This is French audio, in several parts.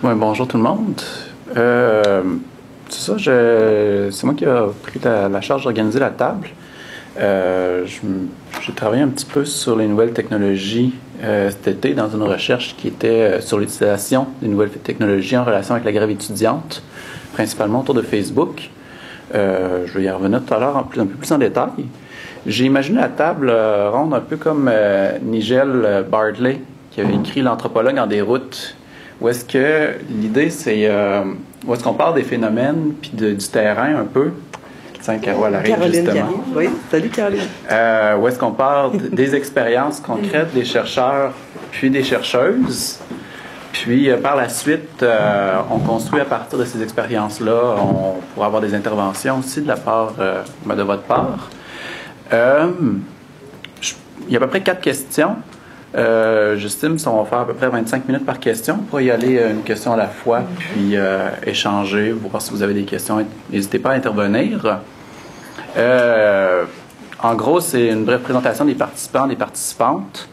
Ouais, bonjour tout le monde. C'est ça, c'est moi qui ai pris la charge d'organiser la table. J'ai travaillé un petit peu sur les nouvelles technologies cet été dans une recherche qui était sur l'utilisation des nouvelles technologies en relation avec la grève étudiante, principalement autour de Facebook. Je vais y revenir tout à l'heure un peu plus en détail. J'ai imaginé la table ronde un peu comme Nigel Bartley, qui avait écrit L'anthropologue en déroute, où est-ce que l'idée, c'est où est-ce qu'on parle des phénomènes puis du terrain un peu. Tiens, Caro, elle arrive justement. Oui, salut Caroline. Où est-ce qu'on parle des expériences concrètes des chercheurs puis des chercheuses. Puis, par la suite, on construit à partir de ces expériences-là. On pourra avoir des interventions aussi de la part de votre part. Il y a à peu près 4 questions. J'estime qu'on va faire à peu près 25 minutes par question. On pourra y aller une question à la fois, puis échanger, voir si vous avez des questions. N'hésitez pas à intervenir. En gros, c'est une brève présentation des participants, des participantes,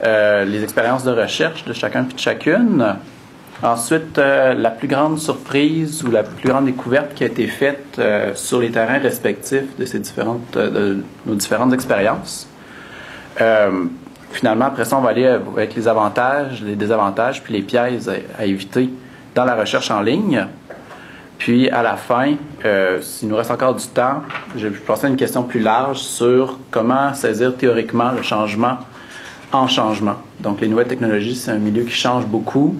les expériences de recherche de chacun puis de chacune. Ensuite, la plus grande surprise ou la plus grande découverte qui a été faite sur les terrains respectifs de nos différentes expériences. Finalement, après ça, on va aller avec les avantages, les désavantages, puis les pièges à éviter dans la recherche en ligne. Puis, à la fin, s'il nous reste encore du temps, je vais passer à une question plus large sur comment saisir théoriquement le changement en changement. Donc, les nouvelles technologies, c'est un milieu qui change beaucoup.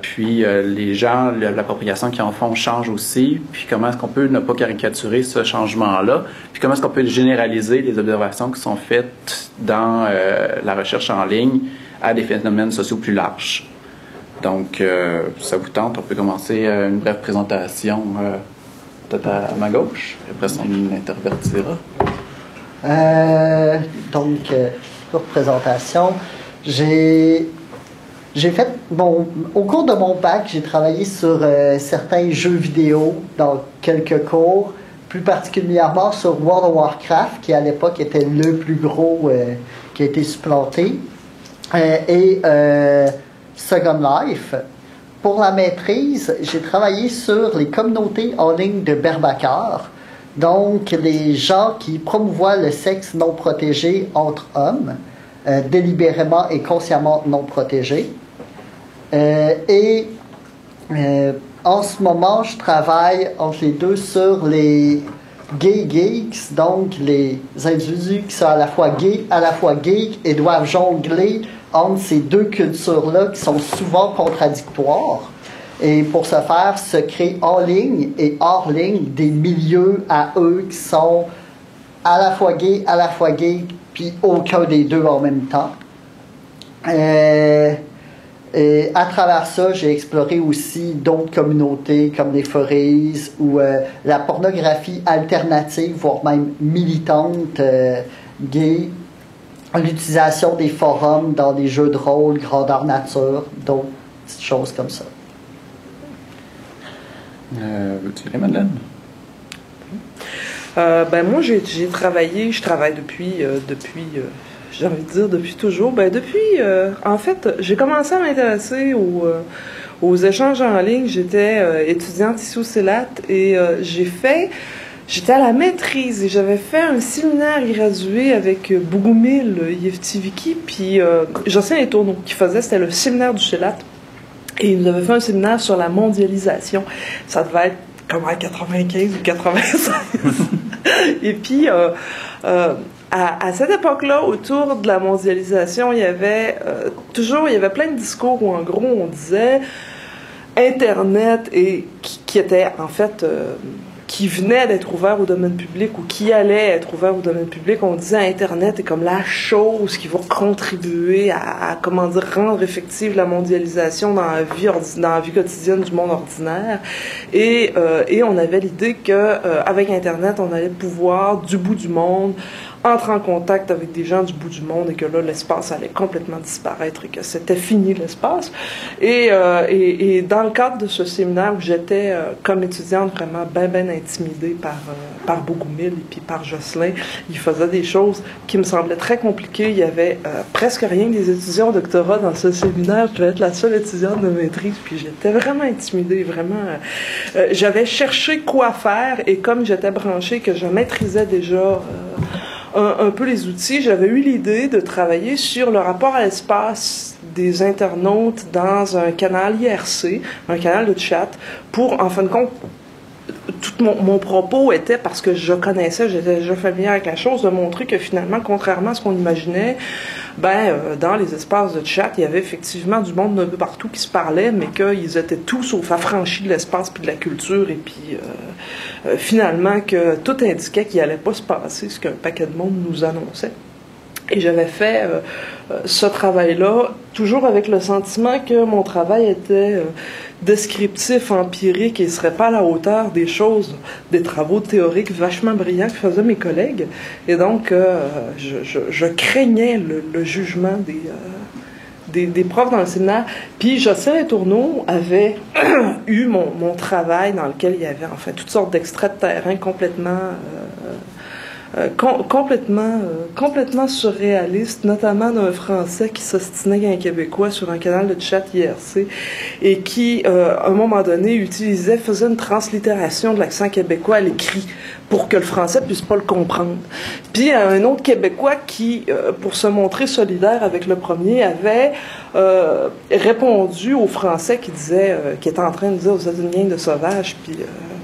Puis, les gens, l'appropriation qu'ils en font change aussi. Puis, comment est-ce qu'on peut ne pas caricaturer ce changement-là? Puis, comment est-ce qu'on peut généraliser les observations qui sont faites dans la recherche en ligne à des phénomènes sociaux plus larges? Donc, ça vous tente, on peut commencer une brève présentation peut-être à ma gauche. Après ça, on intervertira. Pour présentation, j'ai fait, au cours de mon bac, j'ai travaillé sur certains jeux vidéo dans quelques cours, plus particulièrement sur World of Warcraft, qui à l'époque était le plus gros qui a été supplanté, et Second Life. Pour la maîtrise, j'ai travaillé sur les communautés en ligne de Berbacar, donc les gens qui promouvoient le sexe non protégé entre hommes, délibérément et consciemment non protégés. En ce moment, je travaille entre les deux sur les gay geeks, donc les individus qui sont à la fois gays, à la fois geeks et doivent jongler entre ces deux cultures-là qui sont souvent contradictoires. Et pour ce faire, se créent en ligne et hors ligne des milieux à eux qui sont à la fois gays, puis aucun des deux en même temps. Et à travers ça, j'ai exploré aussi d'autres communautés comme les furries ou la pornographie alternative, voire même militante gay, l'utilisation des forums dans des jeux de rôle, grandeur nature, d'autres petites choses comme ça. Veux-tu aller, Madeleine? Moi, je travaille depuis j'ai envie de dire depuis toujours. En fait, j'ai commencé à m'intéresser aux échanges en ligne. J'étais étudiante ici au CELAT et j'étais à la maîtrise et j'avais fait un séminaire gradué avec Bougoumil Yevtiviki, puis Jocelyn Letourneau c'était le séminaire du CELAT. Et il nous avait fait un séminaire sur la mondialisation. Ça devait être comme en 95 ou 96. Et puis, à cette époque-là, autour de la mondialisation, il y avait plein de discours où, en gros, on disait Internet qui était, en fait, qui venait d'être ouvert au domaine public ou qui allait être ouvert au domaine public. On disait Internet est comme la chose qui va contribuer à rendre effective la mondialisation dans la vie quotidienne du monde ordinaire. Et on avait l'idée que avec Internet, on allait pouvoir, du bout du monde, entre en contact avec des gens du bout du monde et que là, l'espace allait complètement disparaître et que c'était fini l'espace. Et dans le cadre de ce séminaire où j'étais, comme étudiante, vraiment ben intimidée par Bogumil et puis par Jocelyn, ils faisaient des choses qui me semblaient très compliquées. Il y avait presque rien que des étudiants au doctorat dans ce séminaire. Je devais être la seule étudiante de maîtrise, puis j'étais vraiment intimidée, vraiment. J'avais cherché quoi faire et comme j'étais branchée, que je maîtrisais déjà un peu les outils, j'avais eu l'idée de travailler sur le rapport à l'espace des internautes dans un canal IRC, un canal de chat, pour, en fin de compte, tout mon propos était, parce que je connaissais, j'étais déjà familière avec la chose, de montrer que finalement, contrairement à ce qu'on imaginait, dans les espaces de chat, il y avait effectivement du monde d'un peu partout qui se parlait, mais qu'ils étaient tous sauf affranchis de l'espace puis de la culture, et puis finalement que tout indiquait qu'il n'allait pas se passer ce qu'un paquet de monde nous annonçait. Et j'avais fait ce travail-là, toujours avec le sentiment que mon travail était descriptif, empirique, et ne serait pas à la hauteur des choses, des travaux théoriques vachement brillants que faisaient mes collègues. Et donc, je craignais le jugement des profs dans le séminaire. Puis Jocelyn Letourneau avait eu mon travail dans lequel il y avait en fait toutes sortes d'extraits de terrain complètement surréaliste, notamment d'un Français qui s'ostinait avec un Québécois sur un canal de chat IRC et qui, à un moment donné, faisait une translittération de l'accent québécois à l'écrit pour que le Français puisse pas le comprendre. Puis un autre Québécois qui, pour se montrer solidaire avec le premier, avait répondu au Français qui était en train de dire vous êtes une gang de sauvages, puis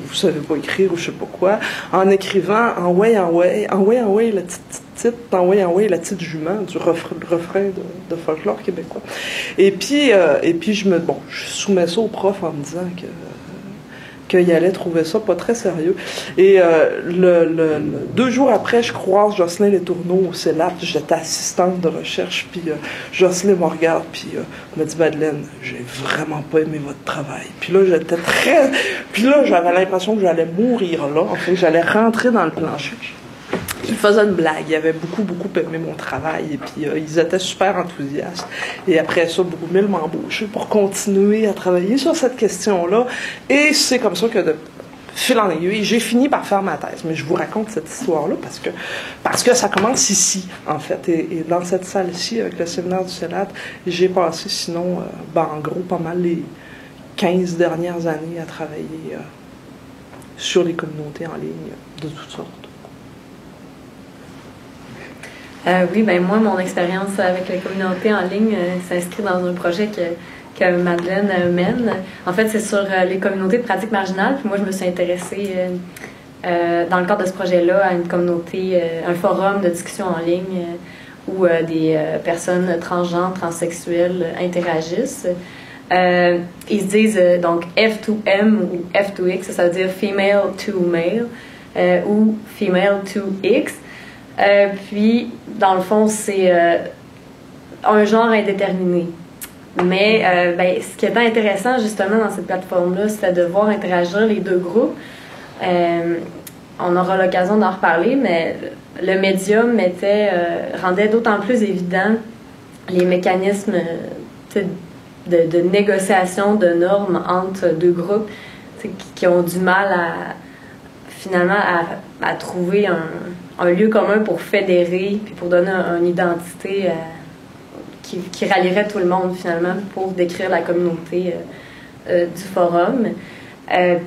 vous savez pas écrire ou je sais pas quoi, en écrivant en way, la petite la petite jument du refrain de folklore québécois. Et puis je soumets ça au prof en me disant qu'il allait trouver ça pas très sérieux. Et 2 jours après, je croise Jocelyn Letourneau au CELAP. J'étais assistante de recherche, puis Jocelyn me regarde, puis me dit « Madeleine, j'ai vraiment pas aimé votre travail. » Puis là, j'avais l'impression que j'allais mourir là. En fait, j'allais rentrer dans le plancher. Il faisait une blague, il avait beaucoup aimé mon travail, et puis ils étaient super enthousiastes. Et après ça, Bogumil m'a embauché pour continuer à travailler sur cette question-là. Et c'est comme ça que, de fil en aiguille, j'ai fini par faire ma thèse. Mais je vous raconte cette histoire-là parce que ça commence ici, en fait. Et dans cette salle-ci, avec le séminaire du CELAT, j'ai passé, sinon, en gros, pas mal les 15 dernières années à travailler sur les communautés en ligne de toutes sortes. Oui, moi, mon expérience avec la communauté en ligne s'inscrit dans un projet que Madeleine mène. En fait, c'est sur les communautés de pratiques marginales. Puis moi, je me suis intéressée dans le cadre de ce projet-là à une communauté, un forum de discussion en ligne où des personnes transgenres, transsexuelles interagissent. Ils se disent donc F2M ou F2X, ça veut dire Female to Male ou Female to X. Puis, dans le fond, c'est un genre indéterminé. Mais ce qui était intéressant, justement, dans cette plateforme-là, c'était de voir interagir les deux groupes. On aura l'occasion d'en reparler, mais le médium rendait d'autant plus évident les mécanismes de négociation de normes entre deux groupes qui ont du mal finalement à trouver un lieu commun pour fédérer puis pour donner une identité qui rallierait tout le monde finalement pour décrire la communauté du forum.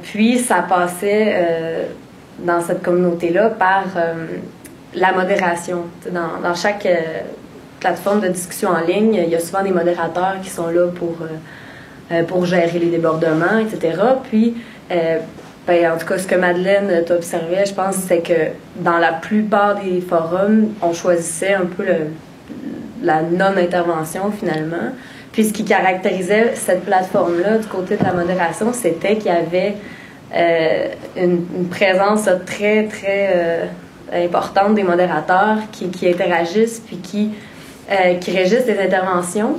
Puis ça passait dans cette communauté-là par la modération. Dans chaque plateforme de discussion en ligne, il y a souvent des modérateurs qui sont là pour gérer les débordements, etc. Puis en tout cas, ce que Madeleine t'observait, je pense, c'est que dans la plupart des forums, on choisissait un peu la non-intervention, finalement. Puis ce qui caractérisait cette plateforme-là, du côté de la modération, c'était qu'il y avait une présence très, très importante des modérateurs qui interagissent puis qui régissent les interventions.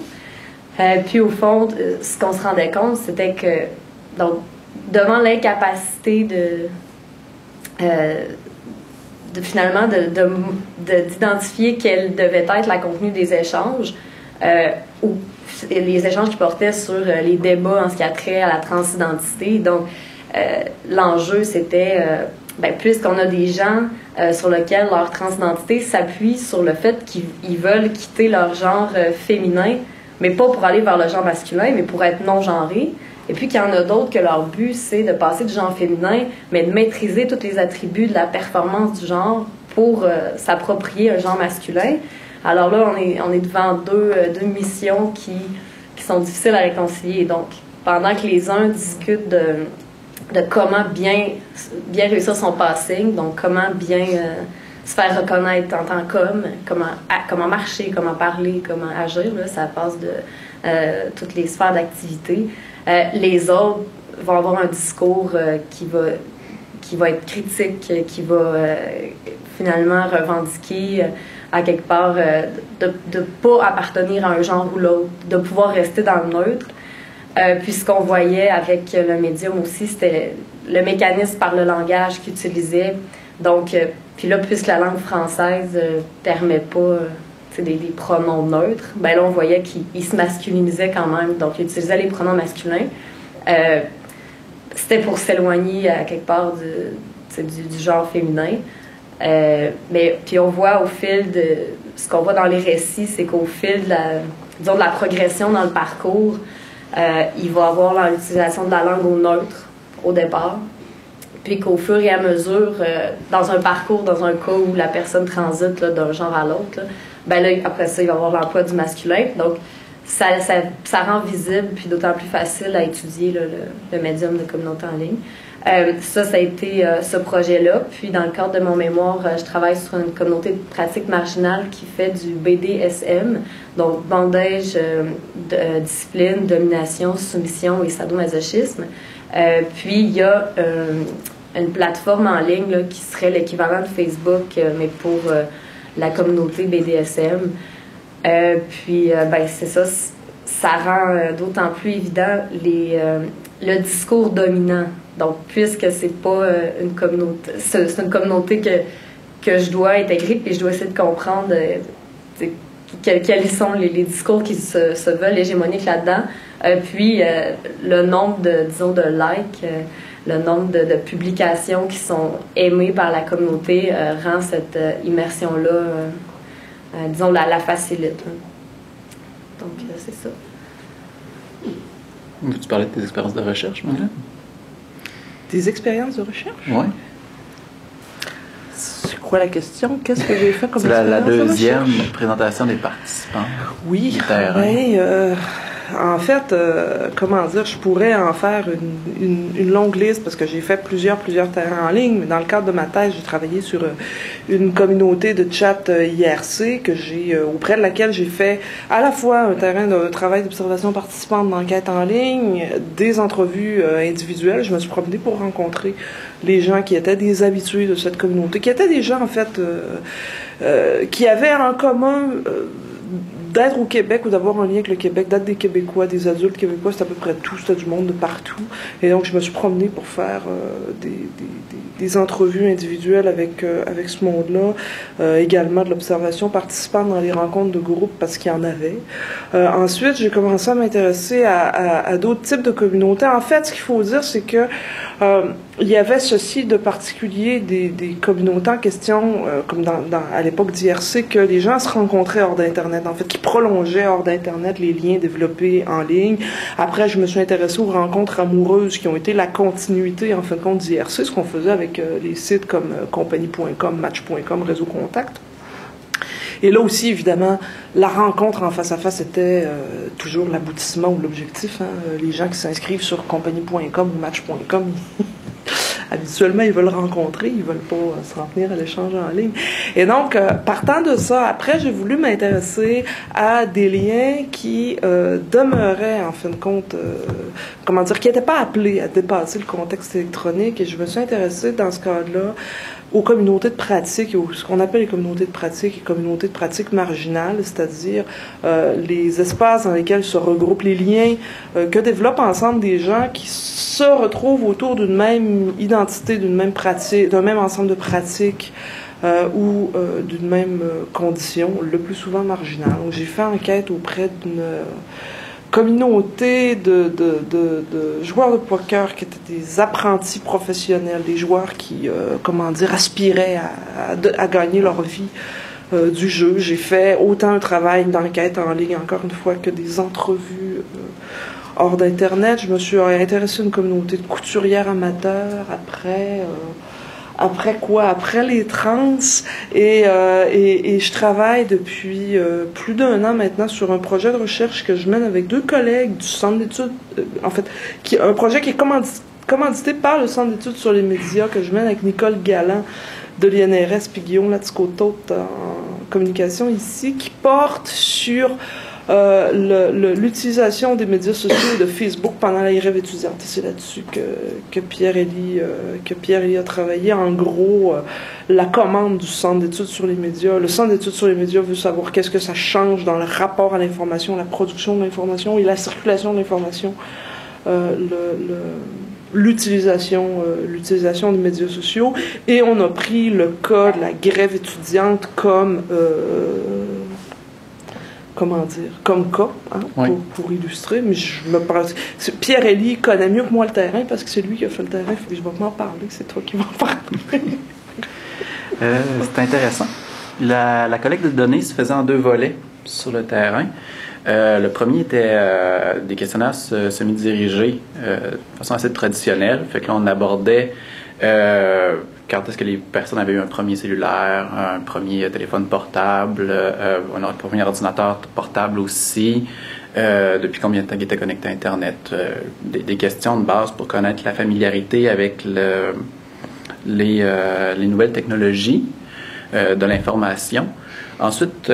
Puis au fond, ce qu'on se rendait compte, c'était que... donc devant l'incapacité finalement d'identifier quel devait être la contenu des échanges, ou les échanges qui portaient sur les débats en ce qui a trait à la transidentité. Donc, l'enjeu, c'était, puisqu'on a des gens sur lesquels leur transidentité s'appuie sur le fait qu'ils veulent quitter leur genre féminin, mais pas pour aller vers le genre masculin, mais pour être non-genrés. Et puis qu'il y en a d'autres que leur but, c'est de passer du genre féminin, mais de maîtriser tous les attributs de la performance du genre pour s'approprier un genre masculin. Alors là, on est devant deux missions qui sont difficiles à réconcilier. Donc, pendant que les uns discutent de comment bien réussir son passing, donc comment bien se faire reconnaître en tant qu'homme, comment marcher, comment parler, comment agir, là, ça passe de toutes les sphères d'activité. Les autres vont avoir un discours qui va être critique, qui va finalement revendiquer à quelque part de ne pas appartenir à un genre ou l'autre, de pouvoir rester dans le neutre. Puis ce qu'on voyait avec le médium aussi, c'était le mécanisme par le langage qu'il utilisait. Donc, puis là, puisque la langue française permet pas des pronoms neutres, ben là, on voyait qu'il se masculinisait quand même. Donc, il utilisait les pronoms masculins. C'était pour s'éloigner à quelque part du genre féminin. Mais puis on voit au fil de... Ce qu'on voit dans les récits, c'est qu'au fil de la progression dans le parcours, il va y avoir l'utilisation de la langue au neutre au départ, puis qu'au fur et à mesure, dans un parcours, dans un cas où la personne transite d'un genre à l'autre, ben là, après ça, il va y avoir l'emploi du masculin. Donc, ça rend visible, puis d'autant plus facile à étudier le médium de communauté en ligne. Ça a été ce projet-là. Puis, dans le cadre de mon mémoire, je travaille sur une communauté de pratique marginale qui fait du BDSM, donc bandage, discipline, domination, soumission et sadomasochisme. Puis, il y a une plateforme en ligne là, qui serait l'équivalent de Facebook, mais pour la communauté BDSM. Puis, c'est ça. Ça rend d'autant plus évident le discours dominant. Donc, puisque c'est pas une communauté, c'est une communauté que je dois intégrer, puis je dois essayer de comprendre quels sont les discours qui se veulent hégémoniques là-dedans. Puis, le nombre de likes, le nombre de publications qui sont aimées par la communauté rend cette immersion-là, disons, la facilite. Donc, c'est ça. Tu parlais de tes expériences de recherche, Madeleine? Des expériences de recherche? Oui. C'est quoi la question? Qu'est-ce que j'ai fait comme c'est expérience la deuxième de recherche? présentation des participants. Oui, en fait, comment dire, je pourrais en faire une longue liste parce que j'ai fait plusieurs terrains en ligne, mais dans le cadre de ma thèse, j'ai travaillé sur une communauté de chat IRC auprès de laquelle j'ai fait à la fois un terrain de travail d'observation participante d'enquête en ligne, des entrevues individuelles. Je me suis promenée pour rencontrer les gens qui étaient des habitués de cette communauté, qui étaient des gens, en fait, qui avaient en commun d'être au Québec ou d'avoir un lien avec le Québec, d'être des Québécois, des adultes québécois, c'est à peu près tout, c'était du monde de partout. Et donc, je me suis promenée pour faire des entrevues individuelles avec ce monde-là, également de l'observation participante dans les rencontres de groupe parce qu'il y en avait. Ensuite, j'ai commencé à m'intéresser à d'autres types de communautés. En fait, ce qu'il faut dire, c'est que il y avait ceci de particulier des communautés en question, comme à l'époque d'IRC, que les gens se rencontraient hors d'Internet, en fait, qui prolongeaient hors d'Internet les liens développés en ligne. Après, je me suis intéressée aux rencontres amoureuses qui ont été la continuité, en fin de compte, d'IRC, ce qu'on faisait avec les sites comme compagnie.com, match.com, Réseau Contact. Et là aussi, évidemment, la rencontre en face-à-face était toujours l'aboutissement ou l'objectif. Les gens qui s'inscrivent sur compagnie.com ou match.com, habituellement, ils veulent rencontrer, ils veulent pas se rendre à l'échange en ligne. Et donc, partant de ça, après, j'ai voulu m'intéresser à des liens qui demeuraient, en fin de compte, qui n'étaient pas appelés à dépasser le contexte électronique. Et je me suis intéressée, dans ce cadre-là, aux communautés de pratique, ce qu'on appelle les communautés de pratique et communautés de pratique marginales, c'est-à-dire les espaces dans lesquels se regroupent les liens que développent ensemble des gens qui se retrouvent autour d'une même identité, d'une même pratique, d'un même ensemble de pratiques ou d'une même condition, le plus souvent marginale. Donc, j'ai fait enquête auprès d'une communauté de joueurs de poker qui étaient des apprentis professionnels, des joueurs qui, aspiraient à gagner leur vie du jeu. J'ai fait autant un travail d'enquête en ligne, encore une fois, que des entrevues hors d'Internet. Je me suis intéressée à une communauté de couturières amateurs après les trans, et je travaille depuis plus d'un an maintenant sur un projet de recherche que je mène avec 2 collègues du centre d'études, un projet qui est commandité par le centre d'études sur les médias que je mène avec Nicole Galland de l'INRS puis Guillaume Latscotot en communication ici, qui porte sur l'utilisation des médias sociaux et de Facebook pendant la grève étudiante. C'est là-dessus que Pierre-Élie a travaillé. En gros, la commande du Centre d'études sur les médias. Le Centre d'études sur les médias veut savoir qu'est-ce que ça change dans le rapport à l'information, la production de l'information et la circulation de l'information, l'utilisation des médias sociaux. Et on a pris le cas de la grève étudiante comme cas, hein, oui. pour illustrer, mais Pierre-Élie connaît mieux que moi le terrain, parce que c'est lui qui a fait le terrain, il faut que je vais m'en parler, c'est toi qui vas en parler. C'est intéressant. La collecte de données se faisait en 2 volets sur le terrain. Le premier était des questionnaires semi-dirigés de façon assez traditionnelle, fait que là on abordait quand est-ce que les personnes avaient eu un premier cellulaire, un premier téléphone portable, un premier ordinateur portable aussi, depuis combien de temps ils étaient connectés à Internet, des questions de base pour connaître la familiarité avec les nouvelles technologies de l'information. Ensuite,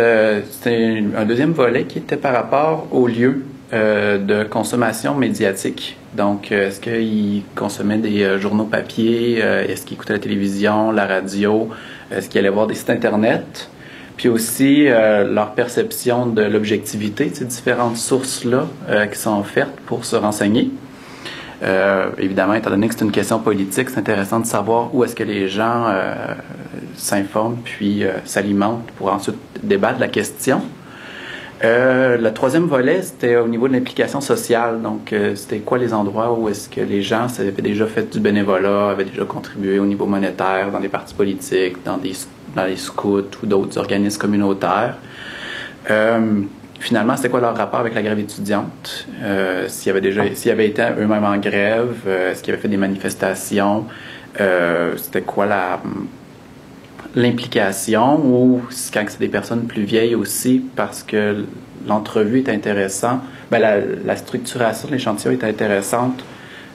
c'était un deuxième volet qui était par rapport aux lieux de consommation médiatique. Donc, est-ce qu'ils consommaient des journaux papier? Est-ce qu'ils écoutaient la télévision, la radio? Est-ce qu'ils allaient voir des sites Internet? Puis aussi, leur perception de l'objectivité de ces différentes sources-là qui sont offertes pour se renseigner. Évidemment, étant donné que c'est une question politique, c'est intéressant de savoir où est-ce que les gens s'informent puis s'alimentent pour ensuite débattre de la question. Le troisième volet, c'était au niveau de l'implication sociale. Donc, c'était quoi les endroits où est-ce que les gens avaient déjà fait du bénévolat, avaient déjà contribué au niveau monétaire, dans des partis politiques, dans les scouts ou d'autres organismes communautaires. Finalement, c'était quoi leur rapport avec la grève étudiante? S'ils avaient été eux-mêmes en grève, est-ce qu'ils avaient fait des manifestations? C'était quoi l'implication, ou quand c'est des personnes plus vieilles aussi, parce que l'entrevue est intéressante, la structuration de l'échantillon est intéressante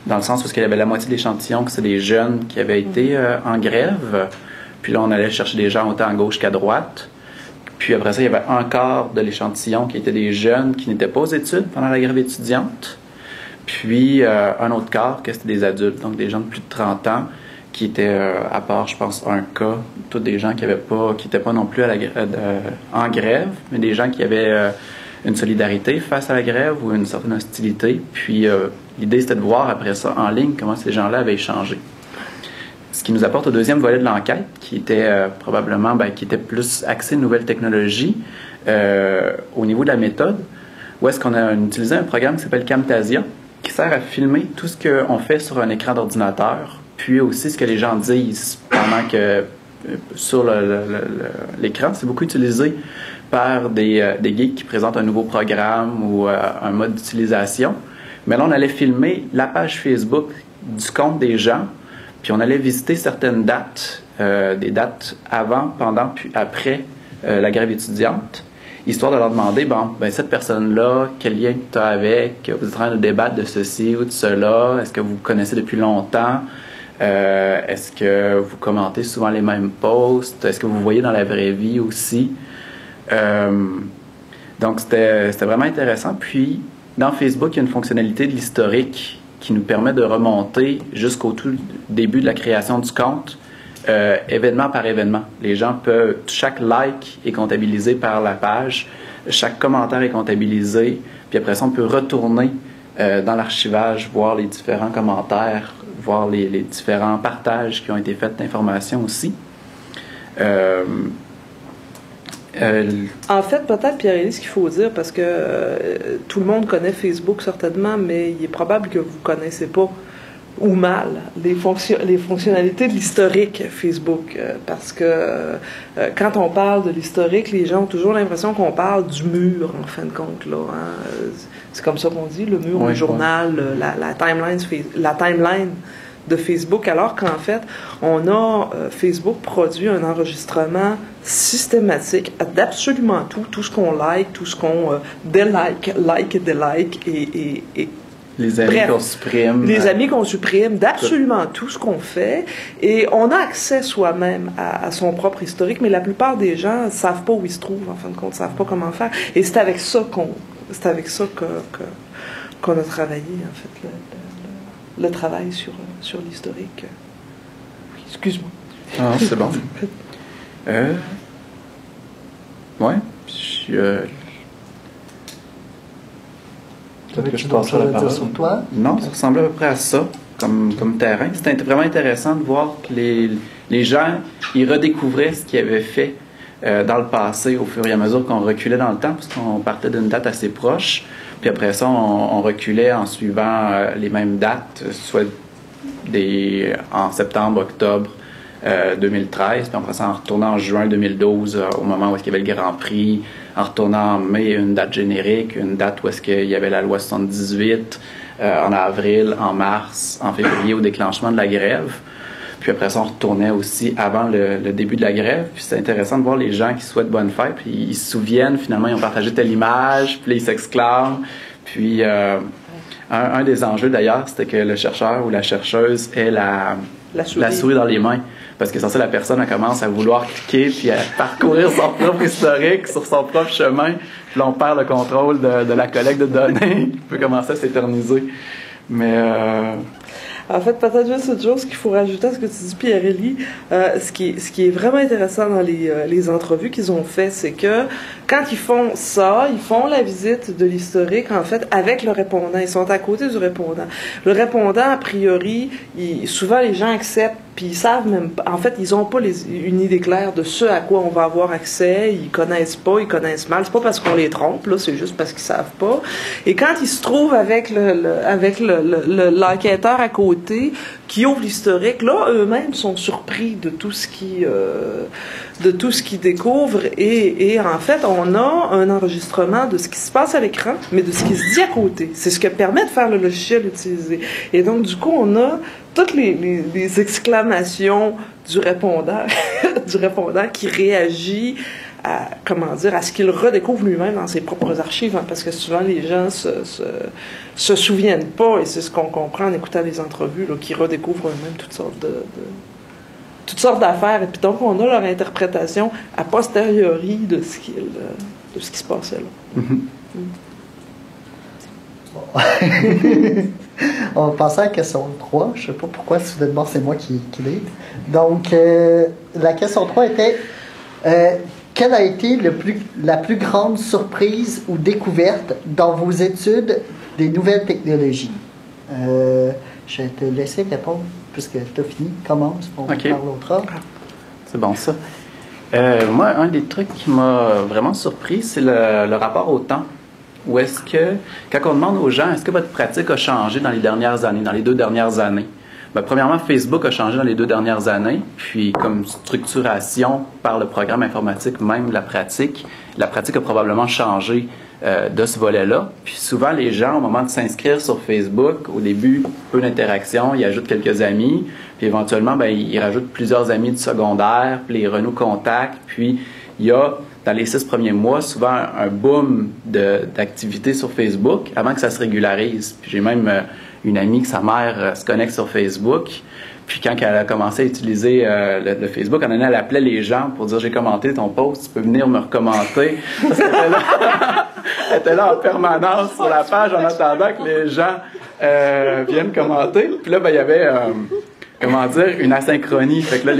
dans le sens où il y avait la moitié de l'échantillon que c'est des jeunes qui avaient été en grève, puis là on allait chercher des gens autant à gauche qu'à droite, puis après ça il y avait un quart de l'échantillon qui étaient des jeunes qui n'étaient pas aux études pendant la grève étudiante, puis un autre quart que c'était des adultes, donc des gens de plus de 30 ans qui étaient, à part, je pense, un cas, tous des gens qui n'étaient pas non plus en grève, mais des gens qui avaient une solidarité face à la grève ou une certaine hostilité. Puis l'idée, c'était de voir après ça, en ligne, comment ces gens-là avaient échangé. Ce qui nous apporte au deuxième volet de l'enquête, qui était probablement, qui était plus axé nouvelles technologies, au niveau de la méthode, où est-ce qu'on a utilisé un programme qui s'appelle Camtasia, qui sert à filmer tout ce qu'on fait sur un écran d'ordinateur, puis aussi ce que les gens disent pendant que sur l'écran. C'est beaucoup utilisé par des geeks qui présentent un nouveau programme ou un mode d'utilisation. Mais là, on allait filmer la page Facebook du compte des gens, puis on allait visiter certaines dates, des dates avant, pendant, puis après la grève étudiante, histoire de leur demander, cette personne-là, quel lien tu as avec, vous êtes en train de débattre de ceci ou de cela, est-ce que vous vous connaissez depuis longtemps? Est-ce que vous commentez souvent les mêmes posts? Est-ce que vous voyez dans la vraie vie aussi? Donc, c'était vraiment intéressant. Puis, dans Facebook, il y a une fonctionnalité de l'historique qui nous permet de remonter jusqu'au tout début de la création du compte événement par événement. Les gens peuvent, chaque like est comptabilisé par la page, chaque commentaire est comptabilisé, puis après ça, on peut retourner dans l'archivage, voir les différents commentaires, voir les différents partages qui ont été faits d'informations aussi. En fait, peut-être, Pierre-Élie, ce qu'il faut dire, parce que tout le monde connaît Facebook certainement, mais il est probable que vous ne connaissez pas ou mal les fonctionnalités de l'historique Facebook. Parce que quand on parle de l'historique, les gens ont toujours l'impression qu'on parle du mur, en fin de compte. Là, hein. C'est comme ça qu'on dit, le mur, le journal, la timeline de Facebook, alors qu'en fait, on a Facebook produit un enregistrement systématique d'absolument tout ce qu'on like, tout ce qu'on délike et les amis qu'on supprime. Les amis qu'on supprime, d'absolument tout ce qu'on fait. Et on a accès soi-même à son propre historique, mais la plupart des gens ne savent pas où ils se trouvent, en fin de compte, ne savent pas comment faire. Et c'est avec ça qu'on a travaillé, en fait, le travail sur l'historique. Oui, excuse-moi. Ah, c'est bon. Ouais. Tu passes la parole sur toi? Non, ça ressemblait à peu près à ça, comme terrain. C'était vraiment intéressant de voir que les gens, ils redécouvraient ce qu'ils avaient fait dans le passé au fur et à mesure qu'on reculait dans le temps, parce qu'on partait d'une date assez proche. Puis après ça, on reculait en suivant les mêmes dates, soit en septembre, octobre 2013, puis après ça, en retournant en juin 2012, au moment où il y avait le Grand Prix, en retournant en mai, une date générique, une date où est-ce qu'il y avait la loi 78, en avril, en mars, en février, au déclenchement de la grève. Puis après ça, on retournait aussi avant le début de la grève. Puis c'est intéressant de voir les gens qui souhaitent bonne fête, puis ils se souviennent, finalement, ils ont partagé telle image, puis là, ils s'exclament. Puis un des enjeux, d'ailleurs, c'était que le chercheur ou la chercheuse ait la souris dans les mains. Parce que sans ça, la personne, elle commence à vouloir cliquer puis à parcourir son propre historique sur son propre chemin. Puis là, on perd le contrôle de la collecte de données qui peut commencer à s'éterniser. Mais... En fait, peut-être juste une chose qu'il faut rajouter à ce que tu dis, Pierre-Élie. Ce qui est vraiment intéressant dans les entrevues qu'ils ont fait, c'est que quand ils font ça, ils font la visite de l'historique, en fait, avec le répondant. Ils sont à côté du répondant. Le répondant, a priori, souvent les gens acceptent, puis ils savent même pas. En fait, ils n'ont pas une idée claire de ce à quoi on va avoir accès. Ils connaissent mal. C'est pas parce qu'on les trompe, là, c'est juste parce qu'ils savent pas. Et quand ils se trouvent avec l'enquêteur à côté, qui ouvre l'historique, là, eux-mêmes sont surpris de tout ce qu'ils découvrent. Et en fait, on a un enregistrement de ce qui se passe à l'écran, mais de ce qui se dit à côté. C'est ce que permet de faire le logiciel utilisé. Et donc, du coup, on a toutes les exclamations du répondant, qui réagit à ce qu'il redécouvre lui-même dans ses propres archives, hein, parce que souvent les gens se souviennent pas, et c'est ce qu'on comprend en écoutant les entrevues, là, qui redécouvrent eux-mêmes toutes sortes d'affaires, et puis donc on a leur interprétation a posteriori de ce qui se passait là. On va passer à la question 3. Je ne sais pas pourquoi, soudainement, c'est moi qui l'ai. Donc, la question 3 était quelle a été la plus grande surprise ou découverte dans vos études des nouvelles technologies? Je vais te laisser répondre, puisque tu as fini. Commence, on parle l'autre ordre. C'est bon, ça. Moi, un des trucs qui m'a vraiment surpris, c'est le rapport au temps. Ou est-ce que, quand on demande aux gens, est-ce que votre pratique a changé dans les dernières années, dans les 2 dernières années? Bien, premièrement, Facebook a changé dans les 2 dernières années, puis comme structuration par le programme informatique, même la pratique a probablement changé de ce volet-là. Puis souvent, les gens, au moment de s'inscrire sur Facebook, au début, peu d'interaction, ils ajoutent quelques amis, puis éventuellement, bien, ils rajoutent plusieurs amis du secondaire, puis les renouent contacts, puis il y a, dans les 6 premiers mois, souvent un boom d'activité sur Facebook avant que ça se régularise. Puis j'ai même une amie que sa mère se connecte sur Facebook. Puis quand elle a commencé à utiliser le Facebook, elle appelait les gens pour dire « J'ai commenté ton post, tu peux venir me recommenter. » Elle était là en permanence sur la page en attendant que les gens viennent commenter. Puis là, ben, il y avait comment dire, une asynchronie. Fait que là,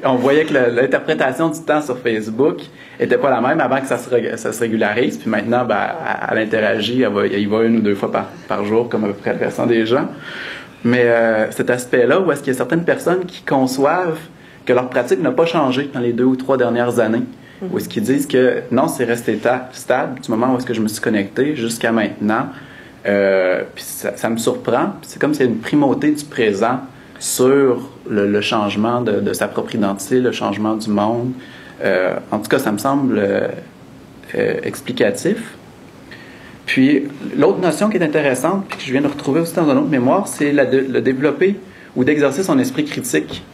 on voyait que l'interprétation du temps sur Facebook était pas la même avant que ça se régularise. Puis maintenant, ben, elle interagit, il va 1 ou 2 fois par jour, comme à peu près le restant des gens. Mais cet aspect-là, où est-ce qu'il y a certaines personnes qui conçoivent que leur pratique n'a pas changé dans les 2 ou 3 dernières années, où est-ce qu'ils disent que non, c'est resté stable du moment où est-ce que je me suis connecté jusqu'à maintenant. Puis ça me surprend. C'est comme s'il y a une primauté du présent sur le changement de sa propre identité, le changement du monde. En tout cas, ça me semble explicatif. Puis, l'autre notion qui est intéressante, puis que je viens de retrouver aussi dans une autre mémoire, c'est le développer ou d'exercer son esprit critique.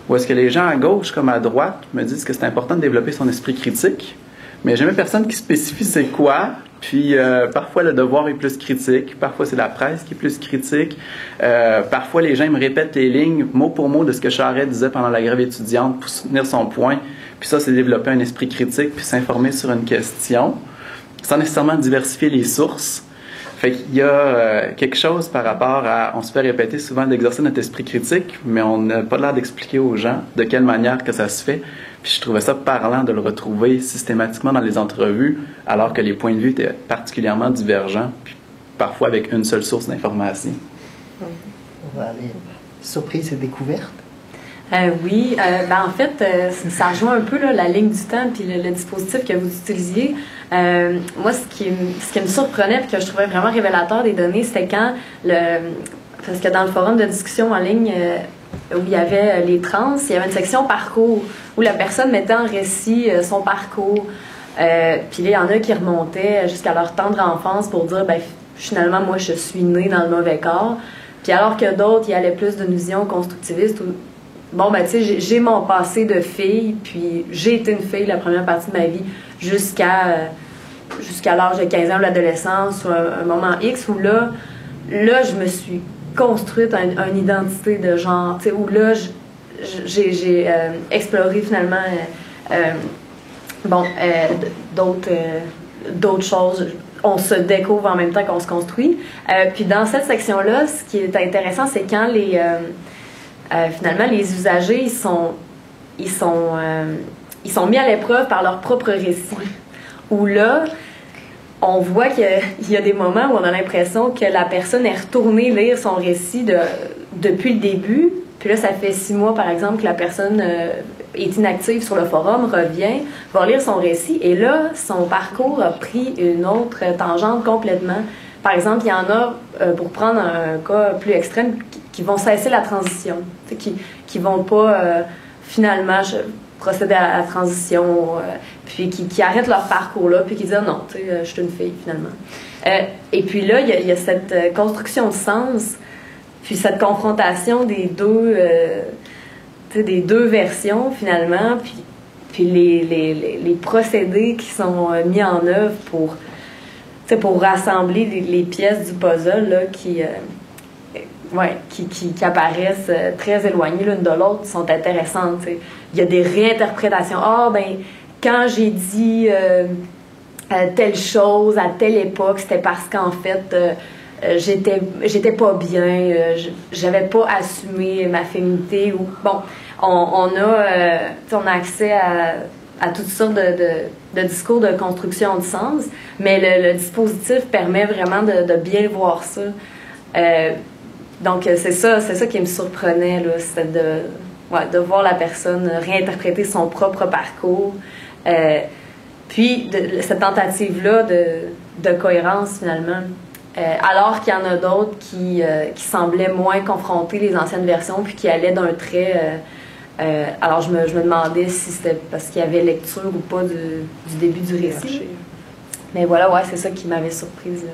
Ou est-ce que les gens à gauche comme à droite me disent que c'est important de développer son esprit critique, mais jamais personne qui spécifie c'est quoi. Puis parfois le devoir est plus critique, parfois c'est la presse qui est plus critique, parfois les gens me répètent les lignes mot pour mot de ce que Charest disait pendant la grève étudiante pour soutenir son point. Puis ça, c'est développer un esprit critique puis s'informer sur une question, sans nécessairement diversifier les sources. Fait qu'il y a quelque chose par rapport à... On se fait répéter souvent d'exercer notre esprit critique, mais on n'a pas l'air d'expliquer aux gens de quelle manière que ça se fait. Puis je trouvais ça parlant de le retrouver systématiquement dans les entrevues, alors que les points de vue étaient particulièrement divergents, puis parfois avec une seule source d'information. On va aller surprise et découverte. Oui, en fait, ça rejoint un peu là, la ligne du temps puis le dispositif que vous utilisiez. Moi, ce qui me surprenait et que je trouvais vraiment révélateur des données, c'était quand parce que dans le forum de discussion en ligne où il y avait les trans, il y avait une section parcours où la personne mettait en récit son parcours. Puis là, il y en a qui remontaient jusqu'à leur tendre enfance pour dire, finalement, moi, je suis née dans le mauvais corps. Puis alors que d'autres, y allaient plus d'une vision constructiviste où bon, tu sais, j'ai mon passé de fille, puis j'ai été une fille la première partie de ma vie jusqu'à l'âge de 15 ans, l'adolescence, ou un moment X, où là, je me suis construite une identité de genre, tu sais, où là, j'ai exploré finalement d'autres choses. On se découvre en même temps qu'on se construit. Puis dans cette section-là, ce qui est intéressant, c'est quand finalement, les usagers, ils sont mis à l'épreuve par leur propre récit. Où là, on voit qu'il y a des moments où on a l'impression que la personne est retournée lire son récit depuis le début. Puis là, ça fait 6 mois, par exemple, que la personne est inactive sur le forum, revient, va lire son récit. Et là, son parcours a pris une autre tangente complètement. Par exemple, il y en a, pour prendre un cas plus extrême, qui vont cesser la transition, qui vont pas finalement procéder à la transition, puis qui arrêtent leur parcours là, puis qui disent non, je suis une fille finalement. Et puis là, il y a cette construction de sens, puis cette confrontation des deux versions finalement, puis les procédés qui sont mis en œuvre pour rassembler les pièces du puzzle là, qui apparaissent très éloignées l'une de l'autre, sont intéressantes. T'sais. Il y a des réinterprétations. Quand j'ai dit telle chose à telle époque, c'était parce qu'en fait, j'étais pas bien, j'avais pas assumé ma féminité. On a accès à toutes sortes de discours de construction de sens, mais le dispositif permet vraiment de bien voir ça. Donc, c'est ça qui me surprenait, là, c'était de voir la personne réinterpréter son propre parcours. Puis, cette tentative-là de cohérence, finalement. Alors qu'il y en a d'autres qui semblaient moins confronter les anciennes versions, puis qui allaient d'un trait. Alors, je me demandais si c'était parce qu'il y avait lecture ou pas du début du récit. Mais voilà, c'est ça qui m'avait surprise.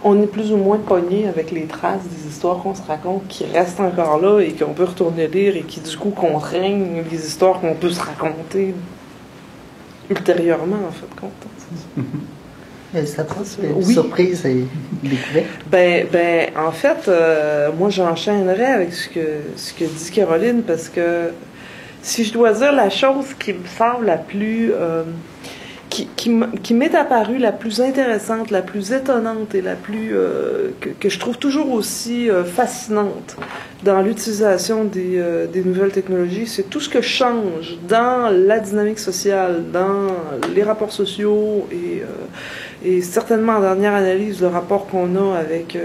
On est plus ou moins pogné avec les traces des histoires qu'on se raconte qui restent encore là et qu'on peut retourner lire et qui du coup contraignent les histoires qu'on peut se raconter ultérieurement en fait compte. Ça une surprise et découverte. En fait, moi j'enchaînerais avec ce que dit Caroline parce que si je dois dire la chose qui me semble la plus qui m'est apparue la plus intéressante, la plus étonnante et la plus que je trouve toujours aussi fascinante dans l'utilisation des nouvelles technologies, c'est tout ce que change dans la dynamique sociale, dans les rapports sociaux et certainement en dernière analyse le rapport qu'on a avec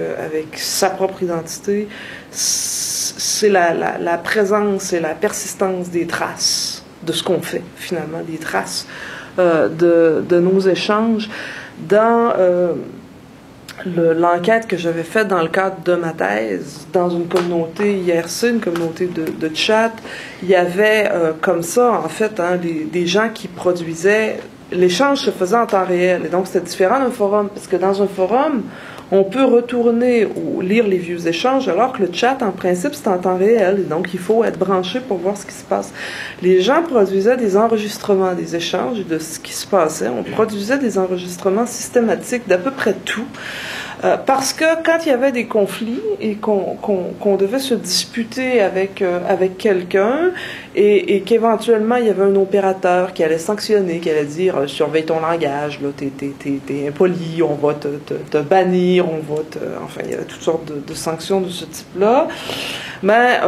sa propre identité, c'est la présence et la persistance des traces de ce qu'on fait finalement, des traces de nos échanges. Dans l'enquête que j'avais faite dans le cadre de ma thèse, dans une communauté IRC, une communauté de chat, il y avait comme ça, en fait, des gens qui produisaient... L'échange se faisait en temps réel, et donc c'était différent d'un forum, parce que dans un forum, on peut retourner ou lire les vieux échanges, alors que le chat, en principe, c'est en temps réel, et donc il faut être branché pour voir ce qui se passe. Les gens produisaient des enregistrements des échanges et de ce qui se passait. On produisait des enregistrements systématiques d'à peu près tout. Parce que quand il y avait des conflits et qu'on devait se disputer avec quelqu'un et qu'éventuellement il y avait un opérateur qui allait sanctionner, qui allait dire surveille ton langage, là t'es impoli, on va te bannir, enfin il y avait toutes sortes de sanctions de ce type-là. Mais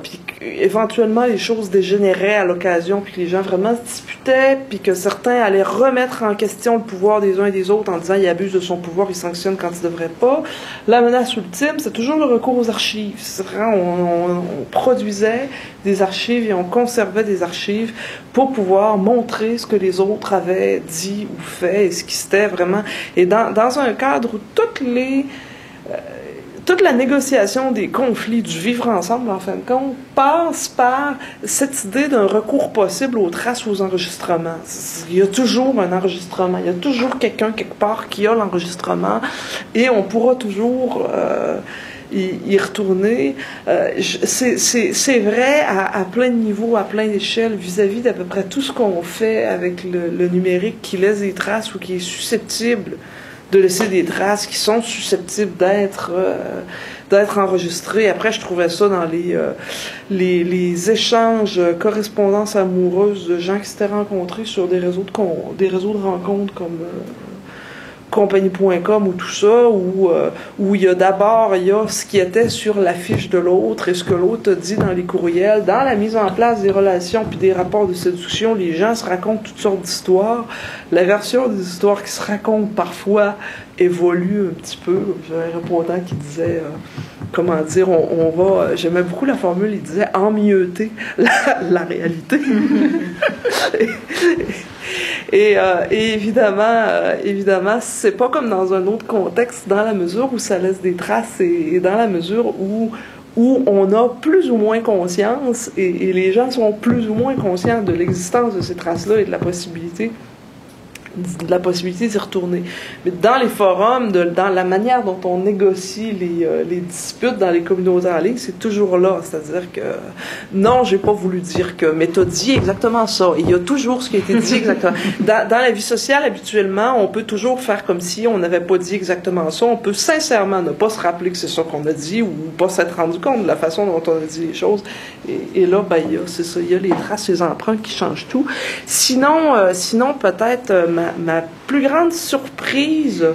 puis éventuellement les choses dégénéraient à l'occasion, puis que les gens vraiment se disputaient, puis que certains allaient remettre en question le pouvoir des uns et des autres en disant il abuse de son pouvoir, il sanctionne quand il devrait pas. La menace ultime, c'est toujours le recours aux archives. C'est vrai, on produisait des archives et on conservait des archives pour pouvoir montrer ce que les autres avaient dit ou fait et ce qui c'était vraiment. Et dans un cadre où toute la négociation des conflits, du vivre ensemble, en fin de compte, passe par cette idée d'un recours possible aux traces, aux enregistrements. Il y a toujours un enregistrement, il y a toujours quelqu'un quelque part qui a l'enregistrement et on pourra toujours y retourner. C'est vrai à plein de niveaux, à plein d'échelles, vis-à-vis d'à peu près tout ce qu'on fait avec le numérique qui laisse des traces ou qui est susceptible de laisser des traces qui sont susceptibles d'être enregistrées. Après, je trouvais ça dans les échanges, correspondances amoureuses de gens qui s'étaient rencontrés sur des réseaux de rencontres comme compagnie.com ou tout ça, où il y a d'abord ce qui était sur la fiche de l'autre et ce que l'autre a dit dans les courriels. Dans la mise en place des relations puis des rapports de séduction, les gens se racontent toutes sortes d'histoires. La version des histoires qui se racontent parfois évolue un petit peu. J'avais un répondant qui disait, comment dire, on va, j'aimais beaucoup la formule, il disait emmieuter la réalité. Et évidemment, c'est pas comme dans un autre contexte, dans la mesure où ça laisse des traces et dans la mesure où on a plus ou moins conscience et les gens sont plus ou moins conscients de l'existence de ces traces-là et de la possibilité d'y retourner. Mais dans les forums, dans la manière dont on négocie les disputes dans les communautés en ligne, c'est toujours là. C'est-à-dire que, non, j'ai pas voulu dire que, mais t'as dit exactement ça. Il y a toujours ce qui a été dit exactement. Dans la vie sociale, habituellement, on peut toujours faire comme si on n'avait pas dit exactement ça. On peut sincèrement ne pas se rappeler que c'est ça qu'on a dit ou pas s'être rendu compte de la façon dont on a dit les choses. Et là, ben, c'est ça. Il y a les traces, les empreintes qui changent tout. Sinon peut-être, ma plus grande surprise,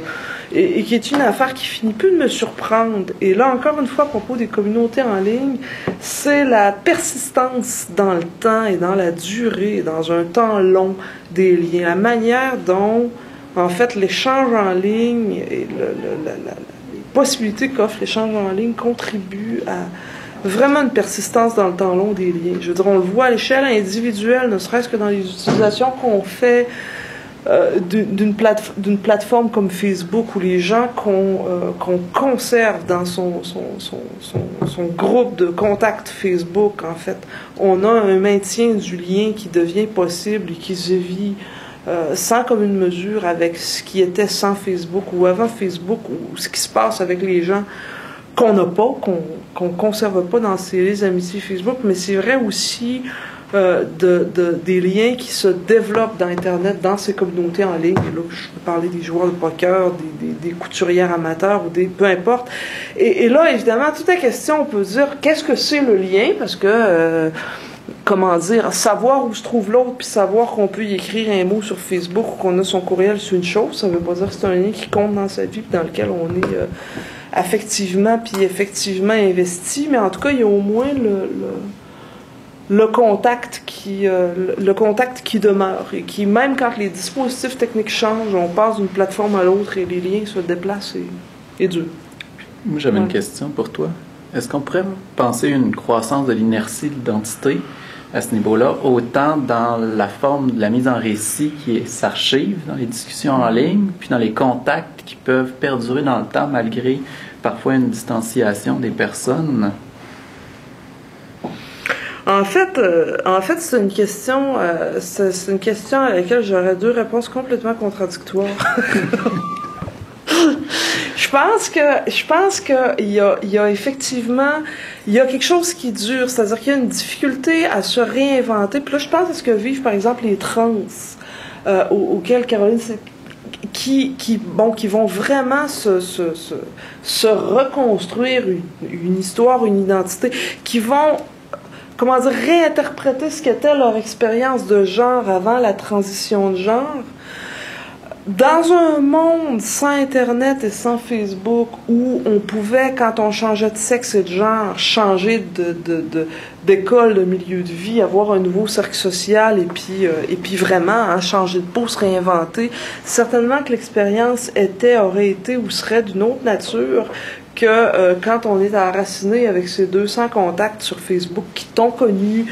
et qui est une affaire qui finit plus de me surprendre, et là encore une fois à propos des communautés en ligne, c'est la persistance dans le temps et dans la durée, dans un temps long des liens, la manière dont en fait l'échange en ligne et les possibilités qu'offre l'échange en ligne contribuent à vraiment une persistance dans le temps long des liens. Je veux dire, on le voit à l'échelle individuelle, ne serait-ce que dans les utilisations qu'on fait d'une plateforme comme Facebook, où les gens qu'on conserve dans son groupe de contacts Facebook, en fait, on a un maintien du lien qui devient possible et qui se vit sans commune mesure avec ce qui était sans Facebook ou avant Facebook, ou ce qui se passe avec les gens qu'on n'a pas, qu'on conserve pas dans les amitiés Facebook. Mais c'est vrai aussi des liens qui se développent dans Internet, dans ces communautés en ligne. Et là, je peux parler des joueurs de poker, des couturières amateurs, ou peu importe. Et là, évidemment, toute la question, on peut dire, qu'est-ce que c'est le lien? Parce que comment dire, savoir où se trouve l'autre, puis savoir qu'on peut y écrire un mot sur Facebook ou qu'on a son courriel, c'est une chose. Ça veut pas dire que c'est un lien qui compte dans sa vie, puis dans lequel on est affectivement puis effectivement investi. Mais en tout cas, il y a au moins le contact qui demeure et qui, même quand les dispositifs techniques changent, on passe d'une plateforme à l'autre et les liens se déplacent et dur. Moi, j'avais une question pour toi. Est-ce qu'on pourrait penser une croissance de l'inertie de l'identité à ce niveau-là, autant dans la forme de la mise en récit qui s'archive dans les discussions en ligne, puis dans les contacts qui peuvent perdurer dans le temps malgré parfois une distanciation des personnes? En fait, c'est une question à laquelle j'aurais deux réponses complètement contradictoires. Je pense que il y a effectivement, il y a quelque chose qui dure, c'est-à-dire qu'il y a une difficulté à se réinventer. Puis là, je pense à ce que vivent par exemple les trans, auxquels Caroline, qui vont vraiment se reconstruire une histoire, une identité, qui vont, comment dire, réinterpréter ce qu'était leur expérience de genre avant la transition de genre. Dans un monde sans Internet et sans Facebook, où on pouvait, quand on changeait de sexe et de genre, changer d'école, de milieu de vie, avoir un nouveau cercle social et puis vraiment changer de peau, se réinventer, certainement que l'expérience aurait été ou serait d'une autre nature que quand on est enraciné avec ces 200 contacts sur Facebook qui t'ont connu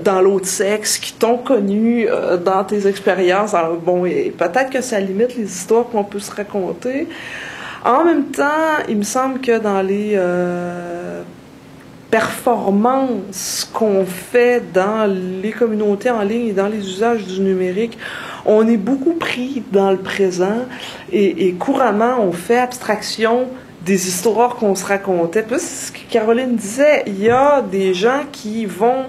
dans l'autre sexe, qui t'ont connu dans tes expériences. Alors, bon, et peut-être que ça limite les histoires qu'on peut se raconter. En même temps, il me semble que dans les performances qu'on fait dans les communautés en ligne et dans les usages du numérique, on est beaucoup pris dans le présent et couramment, on fait abstraction des histoires qu'on se racontait. Puis c'est ce que Caroline disait, il y a des gens qui vont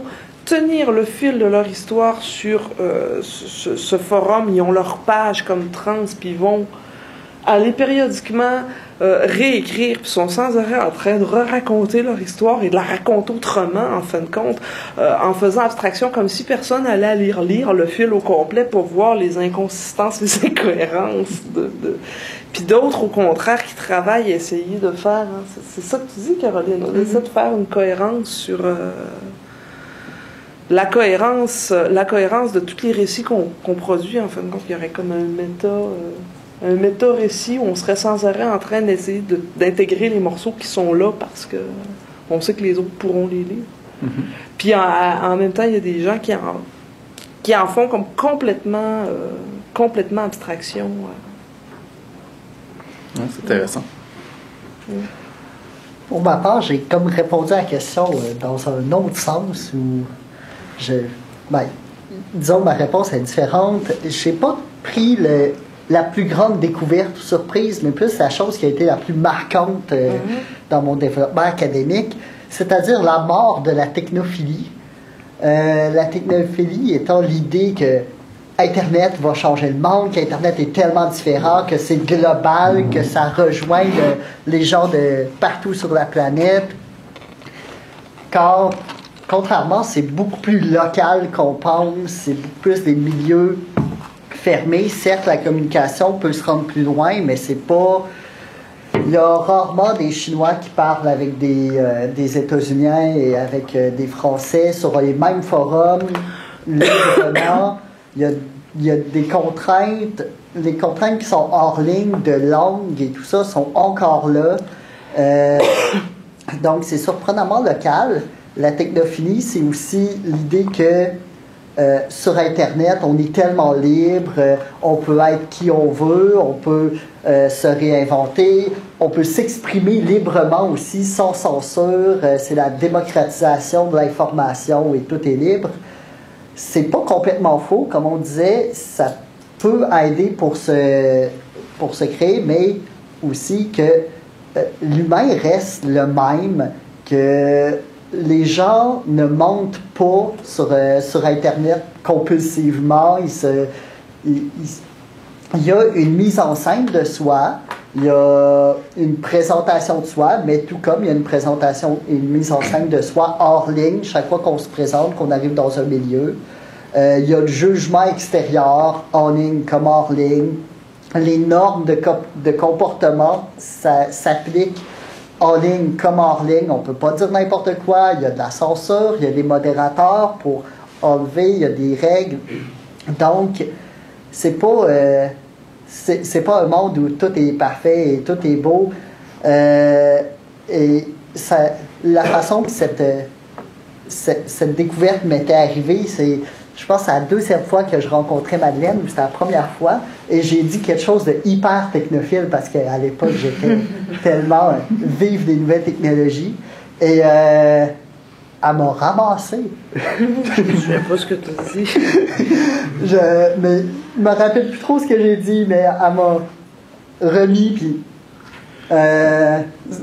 tenir le fil de leur histoire sur ce forum, ils ont leur page comme trans, puis ils vont aller périodiquement réécrire, puis sont sans arrêt en train de raconter leur histoire et de la raconter autrement, en fin de compte, en faisant abstraction comme si personne allait à lire le fil au complet pour voir les inconsistances, les incohérences puis d'autres, au contraire, qui travaillent à essayer de faire... Hein, c'est ça que tu dis, Caroline, on essaie de faire une cohérence sur... la cohérence de tous les récits qu'on produit, en fin de compte, il y aurait comme un méta-récit où on serait sans arrêt en train d'essayer d'intégrer les morceaux qui sont là parce que on sait que les autres pourront les lire. Mm-hmm. Puis en même temps, il y a des gens qui en font comme complètement abstraction. Ouais, c'est intéressant. Pour ma part, j'ai comme répondu à la question dans un autre sens où disons, ma réponse est différente. Je n'ai pas pris la plus grande découverte ou surprise, mais plus la chose qui a été la plus marquante dans mon développement académique, c'est-à-dire la mort de la technophilie. La technophilie étant l'idée que Internet va changer le monde, qu'Internet est tellement différent, que c'est global, que ça rejoint les gens de partout sur la planète. Car contrairement, c'est beaucoup plus local qu'on pense, c'est beaucoup plus des milieux fermés. Certes, la communication peut se rendre plus loin, mais c'est pas... Il y a rarement des Chinois qui parlent avec des États-Unis et avec des Français sur les mêmes forums, librement. Il y a des contraintes. Les contraintes qui sont hors ligne de langue et tout ça sont encore là. Donc, c'est surprenamment local. La technophilie, c'est aussi l'idée que sur Internet, on est tellement libre, on peut être qui on veut, on peut se réinventer, on peut s'exprimer librement aussi, sans censure. C'est la démocratisation de l'information et tout est libre. C'est pas complètement faux, comme on disait, ça peut aider pour se créer, mais aussi que l'humain reste le même, que les gens ne mentent pas sur Internet compulsivement. Il y a une mise en scène de soi Il y a une présentation de soi, mais tout comme il y a une présentation et une mise en scène de soi hors ligne, chaque fois qu'on se présente, qu'on arrive dans un milieu. Il y a le jugement extérieur, en ligne comme hors ligne. Les normes de comportement s'appliquent en ligne comme hors ligne. On ne peut pas dire n'importe quoi. Il y a de la censure, il y a des modérateurs pour enlever, il y a des règles. Donc, c'est pas un monde où tout est parfait et tout est beau. Et la façon que cette découverte m'était arrivée, c'est, je pense, c'est la deuxième fois que je rencontrais Madeleine, c'était la première fois, et j'ai dit quelque chose de hyper technophile parce qu'à l'époque, j'étais tellement vive des nouvelles technologies. Et elle m'a ramassé. Je ne sais pas ce que tu as dit. Je me rappelle plus trop ce que j'ai dit, mais elle m'a remis, puis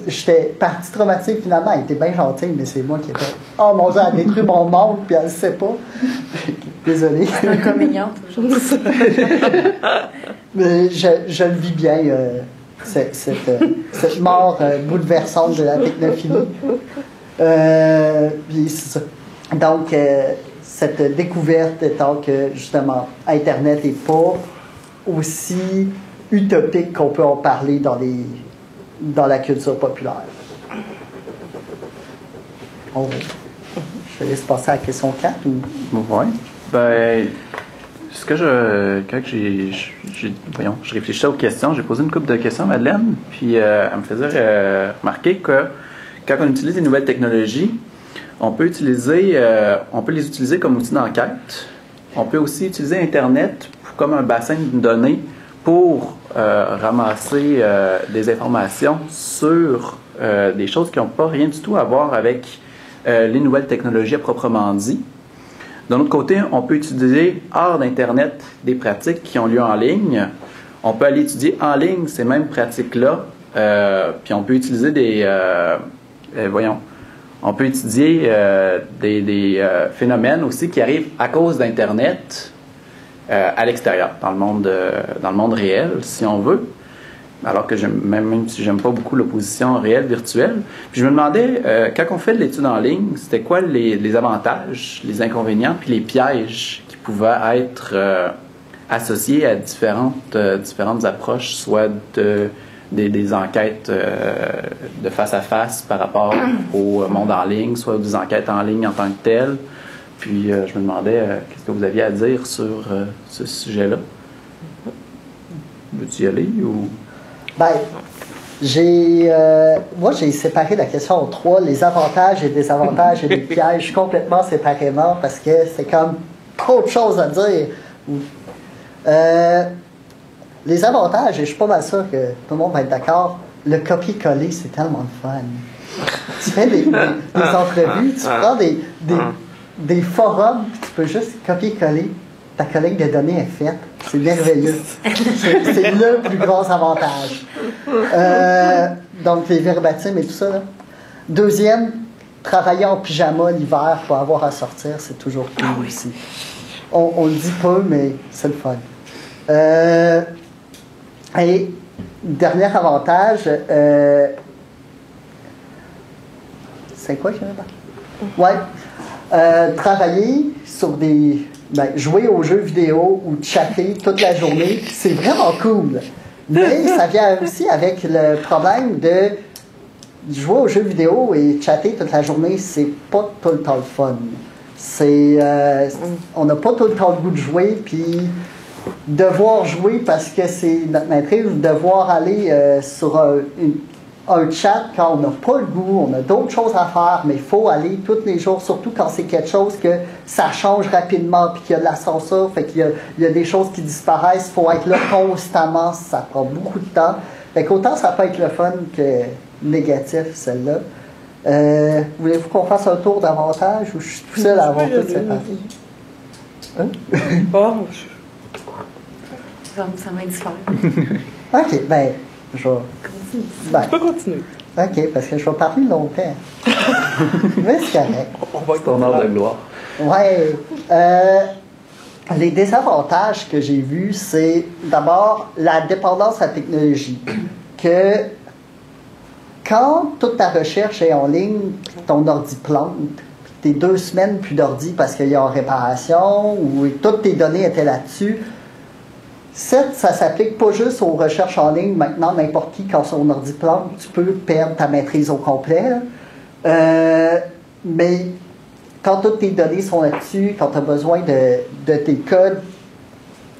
j'étais partie traumatique finalement. Elle était bien gentille, mais c'est moi qui étais. Oh mon Dieu, elle détruit mon monde, puis elle ne sait pas. Désolé. C'est un communion, toujours. Mais je le vis bien, cette mort bouleversante de la technophilie. Puis c'est ça. Donc, cette découverte étant que, justement, Internet n'est pas aussi utopique qu'on peut en parler dans la culture populaire. Je te laisse passer à la question 4 ou... Oui. Ben, quand je réfléchissais aux questions, j'ai posé une couple de questions à Madeleine, puis elle me faisait remarquer que quand on utilise les nouvelles technologies, on peut les utiliser comme outil d'enquête. On peut aussi utiliser Internet comme un bassin de données pour ramasser des informations sur des choses qui n'ont pas rien du tout à voir avec les nouvelles technologies à proprement dit. D'un autre côté, on peut utiliser hors d'Internet des pratiques qui ont lieu en ligne. On peut aller étudier en ligne ces mêmes pratiques-là, puis on peut utiliser on peut étudier des phénomènes aussi qui arrivent à cause d'Internet à l'extérieur, dans le monde réel, si on veut. Alors que même si j'aime pas beaucoup l'opposition réelle-virtuelle. Puis je me demandais, quand on fait de l'étude en ligne, c'était quoi les avantages, les inconvénients, puis les pièges qui pouvaient être associés à différentes approches, soit des enquêtes de face à face par rapport au monde en ligne, soit des enquêtes en ligne en tant que telles. Puis je me demandais, qu'est-ce que vous aviez à dire sur ce sujet-là? Veux-tu y aller ou... Ben, moi, j'ai séparé la question en 3, les avantages et désavantages et les pièges complètement séparément parce que c'est comme trop de choses à dire. Les avantages, et je suis pas mal sûr que tout le monde va être d'accord, le copier-coller, c'est tellement de fun. Tu fais des entrevues, tu prends des forums, puis tu peux juste copier-coller. Ta collecte de données est faite. C'est merveilleux. C'est le plus gros avantage. Donc, les verbatims et tout ça. Là. Deuxième, travailler en pyjama l'hiver pour avoir à sortir, c'est toujours cool aussi. On le dit peu, mais c'est le fun. Et dernier avantage, c'est quoi qu'il y a là-bas? Ouais. Travailler sur jouer aux jeux vidéo ou chatter toute la journée, c'est vraiment cool. Mais ça vient aussi avec le problème de jouer aux jeux vidéo et chatter toute la journée, c'est pas tout le temps le fun. On n'a pas tout le temps le goût de jouer, puis devoir jouer parce que c'est notre maîtrise, devoir aller sur un chat quand on n'a pas le goût, on a d'autres choses à faire, mais il faut aller tous les jours, surtout quand c'est quelque chose que ça change rapidement, puis qu'il y a de la censure, fait qu'il y a des choses qui disparaissent, il faut être là constamment, ça prend beaucoup de temps. Fait qu'autant ça peut être le fun que négatif, celle-là. Voulez-vous qu'on fasse un tour d'avantage ou je suis tout seul à avoir toutes ces parties? Hein? Bon, Ça va être super. OK, ben, je vais... tu peux continuer. OK, parce que je vais parler longtemps. Mais c'est correct. On va ton heure de gloire. Ouais. Les désavantages que j'ai vus, c'est d'abord la dépendance à la technologie. que quand toute ta recherche est en ligne, ton ordi plante, t'es 2 semaines plus d'ordi parce qu'il est en réparation ou toutes tes données étaient là-dessus. Ça s'applique pas juste aux recherches en ligne. Maintenant, n'importe qui, quand son ordi plante, tu peux perdre ta maîtrise au complet. Mais quand toutes tes données sont là-dessus, quand tu as besoin de tes codes,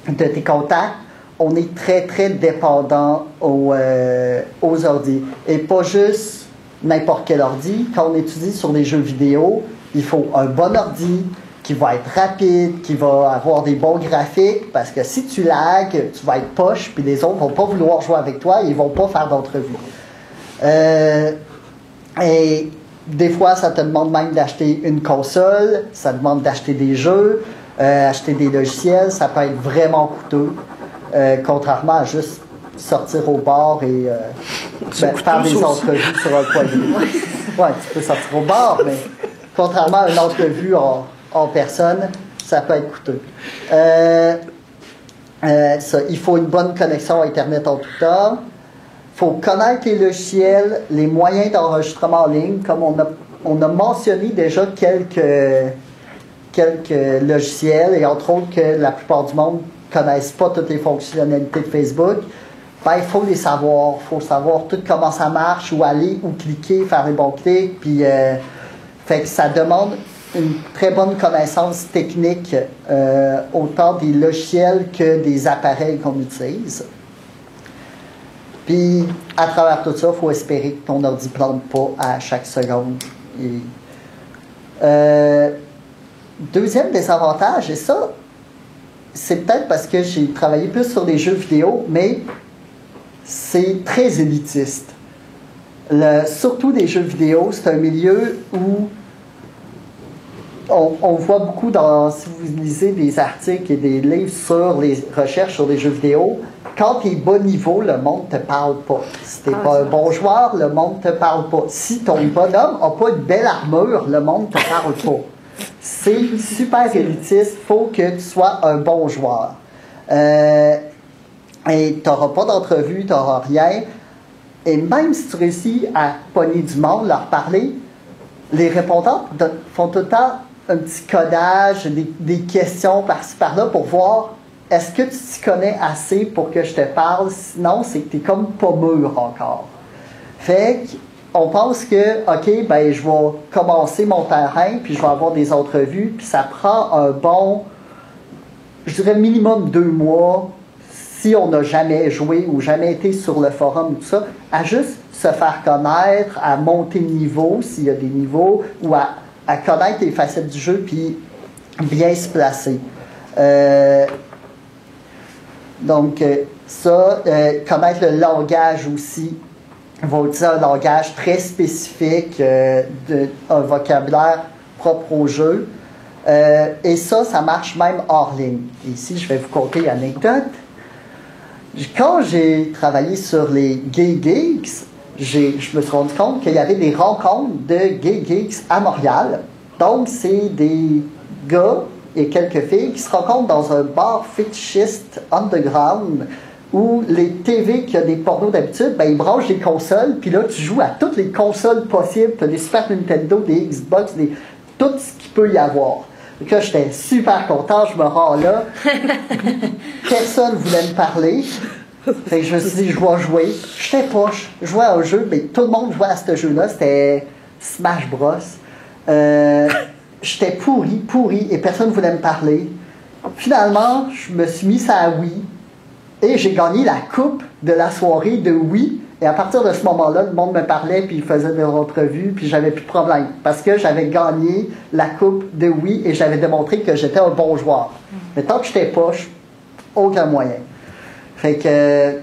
de tes contacts, on est très, très dépendant aux ordi. Et pas juste n'importe quel ordi. Quand on étudie sur des jeux vidéo, il faut un bon ordi qui va être rapide, qui va avoir des bons graphiques, parce que si tu lags, tu vas être poche, puis les autres vont pas vouloir jouer avec toi, et ils vont pas faire d'entrevue. Et des fois, ça te demande même d'acheter une console, ça demande d'acheter des jeux, acheter des logiciels, ça peut être vraiment coûteux, contrairement à juste sortir au bar et faire des entrevues sur un poignet. Ouais, tu peux sortir au bar, mais contrairement à une entrevue en personne, ça peut être coûteux. Il faut une bonne connexion à Internet en tout temps. Il faut connaître les logiciels, les moyens d'enregistrement en ligne, comme on a mentionné déjà quelques logiciels, et entre autres que la plupart du monde ne connaissent pas toutes les fonctionnalités de Facebook. Ben, il faut les savoir. Il faut savoir tout comment ça marche, où aller, où cliquer, faire les bons clics. Puis, fait que ça demande une très bonne connaissance technique, autant des logiciels que des appareils qu'on utilise. Puis, à travers tout ça, il faut espérer que ton ordi ne plante pas à chaque seconde. Deuxième désavantage, et ça, c'est peut-être parce que j'ai travaillé plus sur les jeux vidéo, mais c'est très élitiste. Surtout des jeux vidéo, c'est un milieu où on voit beaucoup si vous lisez des articles et des livres sur les recherches sur les jeux vidéo, quand tu es bas niveau, le monde ne te parle pas. Si tu n'es pas un bon joueur, le monde ne te parle pas. Si ton bonhomme n'a pas une belle armure, le monde ne te parle pas. C'est super élitiste, il faut que tu sois un bon joueur. Et tu n'auras pas d'entrevue, tu n'auras rien. Et même si tu réussis à pogner du monde, leur parler, les répondants font tout le temps un petit codage, des questions par-ci par-là pour voir est-ce que tu t'y connais assez pour que je te parle, sinon c'est que tu n'es comme pas mûr encore. Fait qu'on pense que, OK, ben je vais commencer mon terrain, puis je vais avoir des entrevues, puis ça prend un bon, je dirais minimum 2 mois, si on n'a jamais joué ou jamais été sur le forum ou tout ça, à juste se faire connaître, à monter de niveau, s'il y a des niveaux, ou à connaître les facettes du jeu, puis bien se placer. Donc, connaître le langage aussi. On va utiliser un langage très spécifique, un vocabulaire propre au jeu. Et ça marche même hors ligne. Et ici, je vais vous conter une anecdote. Quand j'ai travaillé sur les Gay Geeks, je me suis rendu compte qu'il y avait des rencontres de Gay Geeks à Montréal. Donc, c'est des gars et quelques filles qui se rencontrent dans un bar fétichiste underground où les TV qui ont des pornos d'habitude, ben, ils branchent des consoles, puis là, tu joues à toutes les consoles possibles. Tu as des Super Nintendo, des Xbox, tout ce qu'il peut y avoir. Donc là, j'étais super content, je me rends là. Personne ne voulait me parler. Fait que je me suis dit, je vais jouer. J'étais poche. Je jouais à un jeu, mais tout le monde jouait à ce jeu-là. C'était Smash Bros. J'étais pourri, et personne ne voulait me parler. Finalement, je me suis mis à Wii, et j'ai gagné la coupe de la soirée de Wii. Et à partir de ce moment-là, le monde me parlait, puis il faisait des entrevues, puis j'avais plus de problème. Parce que j'avais gagné la coupe de Wii, et j'avais démontré que j'étais un bon joueur. Mais tant que j'étais poche, aucun moyen. Fait que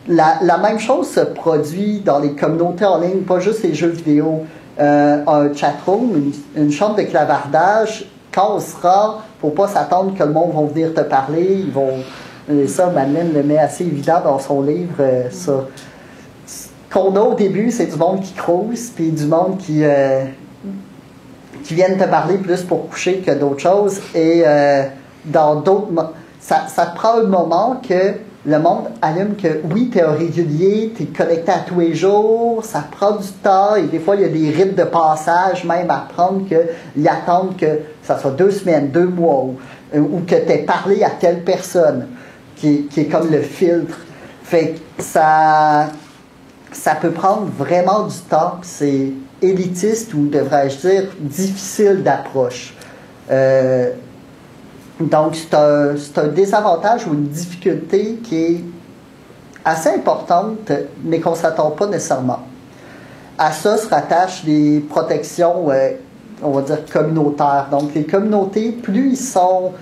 la même chose se produit dans les communautés en ligne, pas juste les jeux vidéo. Un chatroom, une chambre de clavardage, quand on sera, il ne faut pas s'attendre que le monde va venir te parler. Ils vont, et ça, Madeleine le met assez évident dans son livre. Ça. Qu'on a au début, c'est du monde qui crouse, puis du monde qui viennent te parler plus pour coucher que d'autres choses. Et dans d'autres... Ça te prend un moment que le monde allume que oui, tu es régulier, tu es connecté à tous les jours, ça prend du temps et des fois il y a des rites de passage même à prendre qu'ils attendent que ça soit 2 semaines, 2 mois ou que tu aies parlé à telle personne qui est comme le filtre. Fait que ça peut prendre vraiment du temps, c'est élitiste ou devrais-je dire difficile d'approche. Donc, c'est un désavantage ou une difficulté qui est assez importante, mais qu'on ne s'attend pas nécessairement. À ça se rattachent les protections, on va dire, communautaires. Donc, les communautés, plus ils sont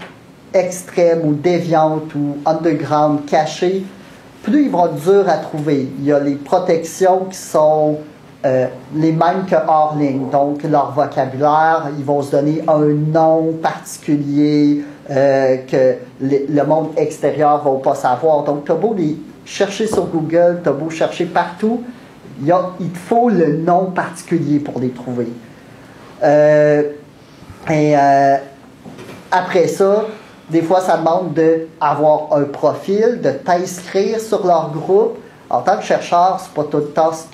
extrêmes ou déviantes ou underground, cachées, plus ils vont être durs à trouver. Il y a les protections qui sont les mêmes que hors ligne. Donc, leur vocabulaire, ils vont se donner un nom particulier que le monde extérieur ne va pas savoir. Donc, tu as beau les chercher sur Google, tu as beau chercher partout, il te faut le nom particulier pour les trouver. Après ça, des fois, ça demande d'avoir un profil, de t'inscrire sur leur groupe. En tant que chercheur, c'est pas tout le temps ce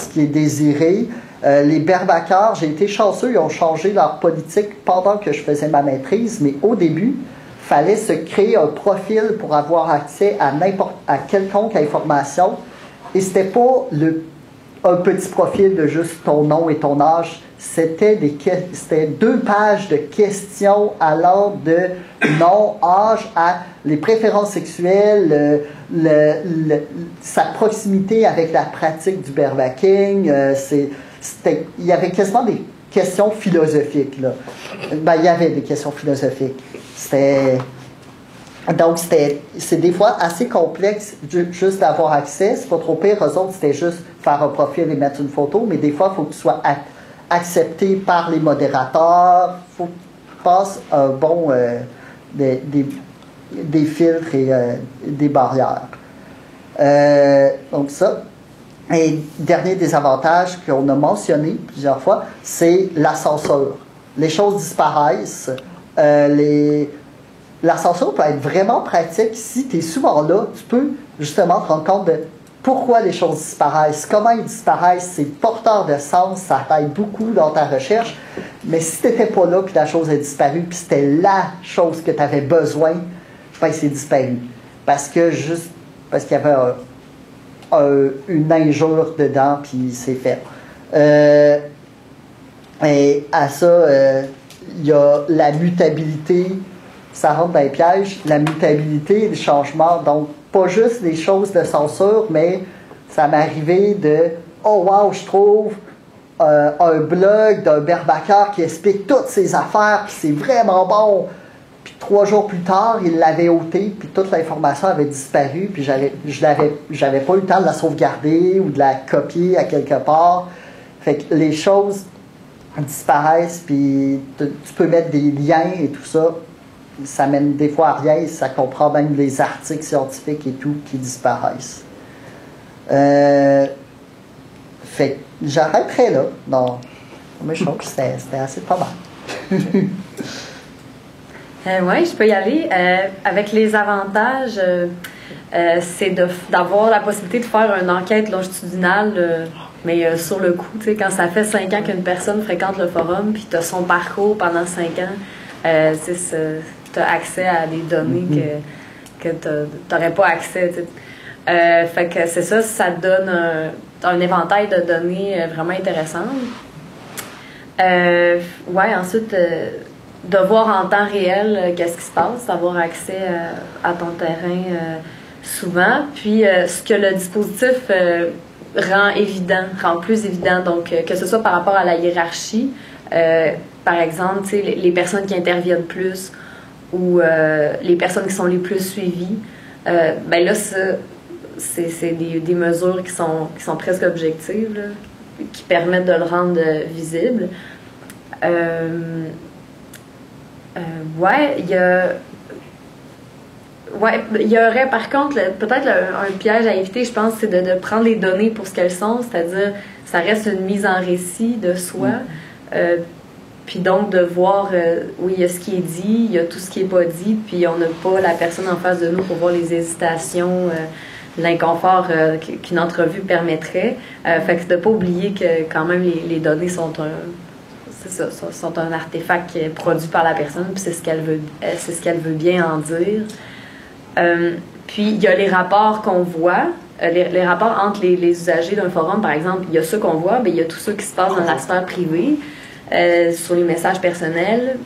qui est désiré. Les Berbakers, j'ai été chanceux, ils ont changé leur politique pendant que je faisais ma maîtrise, mais au début, il fallait se créer un profil pour avoir accès à quelconque information. Et c'était pas un petit profil de juste ton nom et ton âge. C'était 2 pages de questions allant de nom, âge à les préférences sexuelles, sa proximité avec la pratique du berbacking. Il y avait quasiment des questions philosophiques. Là. Ben, il y avait des questions philosophiques. Donc, c'est des fois assez complexe juste d'avoir accès. C'est pas trop pire. Eux autres, c'était juste faire un profil et mettre une photo. Mais des fois, il faut que tu sois accepté par les modérateurs. Il faut que tu passes un bon... des filtres et des barrières. Donc ça. Et dernier désavantage qu'on a mentionné plusieurs fois, c'est la censure. Les choses disparaissent. La censure peut être vraiment pratique si tu es souvent là. Tu peux justement te rendre compte de pourquoi les choses disparaissent, comment ils disparaissent, c'est porteur de sens, ça t'aide beaucoup dans ta recherche. Mais si tu n'étais pas là, puis la chose a disparu, puis c'était la chose que tu avais besoin, ben c'est disparu. Parce qu'il y avait une injure dedans, puis c'est fait. Et à ça, il y a la mutabilité, ça rentre dans les pièges, la mutabilité, le changement, donc pas juste des choses de censure, mais ça m'est arrivé de « Oh wow, je trouve un blog d'un Berbaker qui explique toutes ses affaires, puis c'est vraiment bon! » Puis 3 jours plus tard, il l'avait ôté, puis toute l'information avait disparu, puis j'avais pas eu le temps de la sauvegarder ou de la copier à quelque part. Fait que les choses disparaissent, puis tu peux mettre des liens et tout ça. Ça mène des fois à rien, ça comprend même les articles scientifiques et tout qui disparaissent. Fait que j'arrêterai là. Non, mais je trouve que c'était assez pas mal. Oui, je peux y aller. Avec les avantages, c'est d'avoir la possibilité de faire une enquête longitudinale, mais sur le coup, tu sais, quand ça fait 5 ans qu'une personne fréquente le forum, puis tu as son parcours pendant 5 ans, tu as accès à des données que tu n'aurais pas accès. Fait que c'est ça, ça te donne un éventail de données vraiment intéressantes. Ouais, ensuite, de voir en temps réel qu'est-ce qui se passe, d'avoir accès à ton terrain souvent. Puis, ce que le dispositif rend plus évident, donc que ce soit par rapport à la hiérarchie, par exemple, les personnes qui interviennent plus, ou les personnes qui sont les plus suivies, ben là, c'est des mesures qui sont presque objectives, là, qui permettent de le rendre visible. Ouais, il y aurait par contre peut-être un piège à éviter, je pense, c'est de prendre les données pour ce qu'elles sont, c'est-à-dire ça reste une mise en récit de soi. Puis donc, de voir, oui, il y a ce qui est dit, il y a tout ce qui n'est pas dit, puis on n'a pas la personne en face de nous pour voir les hésitations, l'inconfort qu'une entrevue permettrait. Fait que de ne pas oublier que quand même les données sont sont un artefact qui est produit par la personne, puis c'est ce qu'elle veut bien en dire. Puis il y a les rapports qu'on voit, les rapports entre les usagers d'un forum, par exemple, il y a ceux qu'on voit, mais il y a tout ce qui se passe dans la sphère privée, sur les messages personnels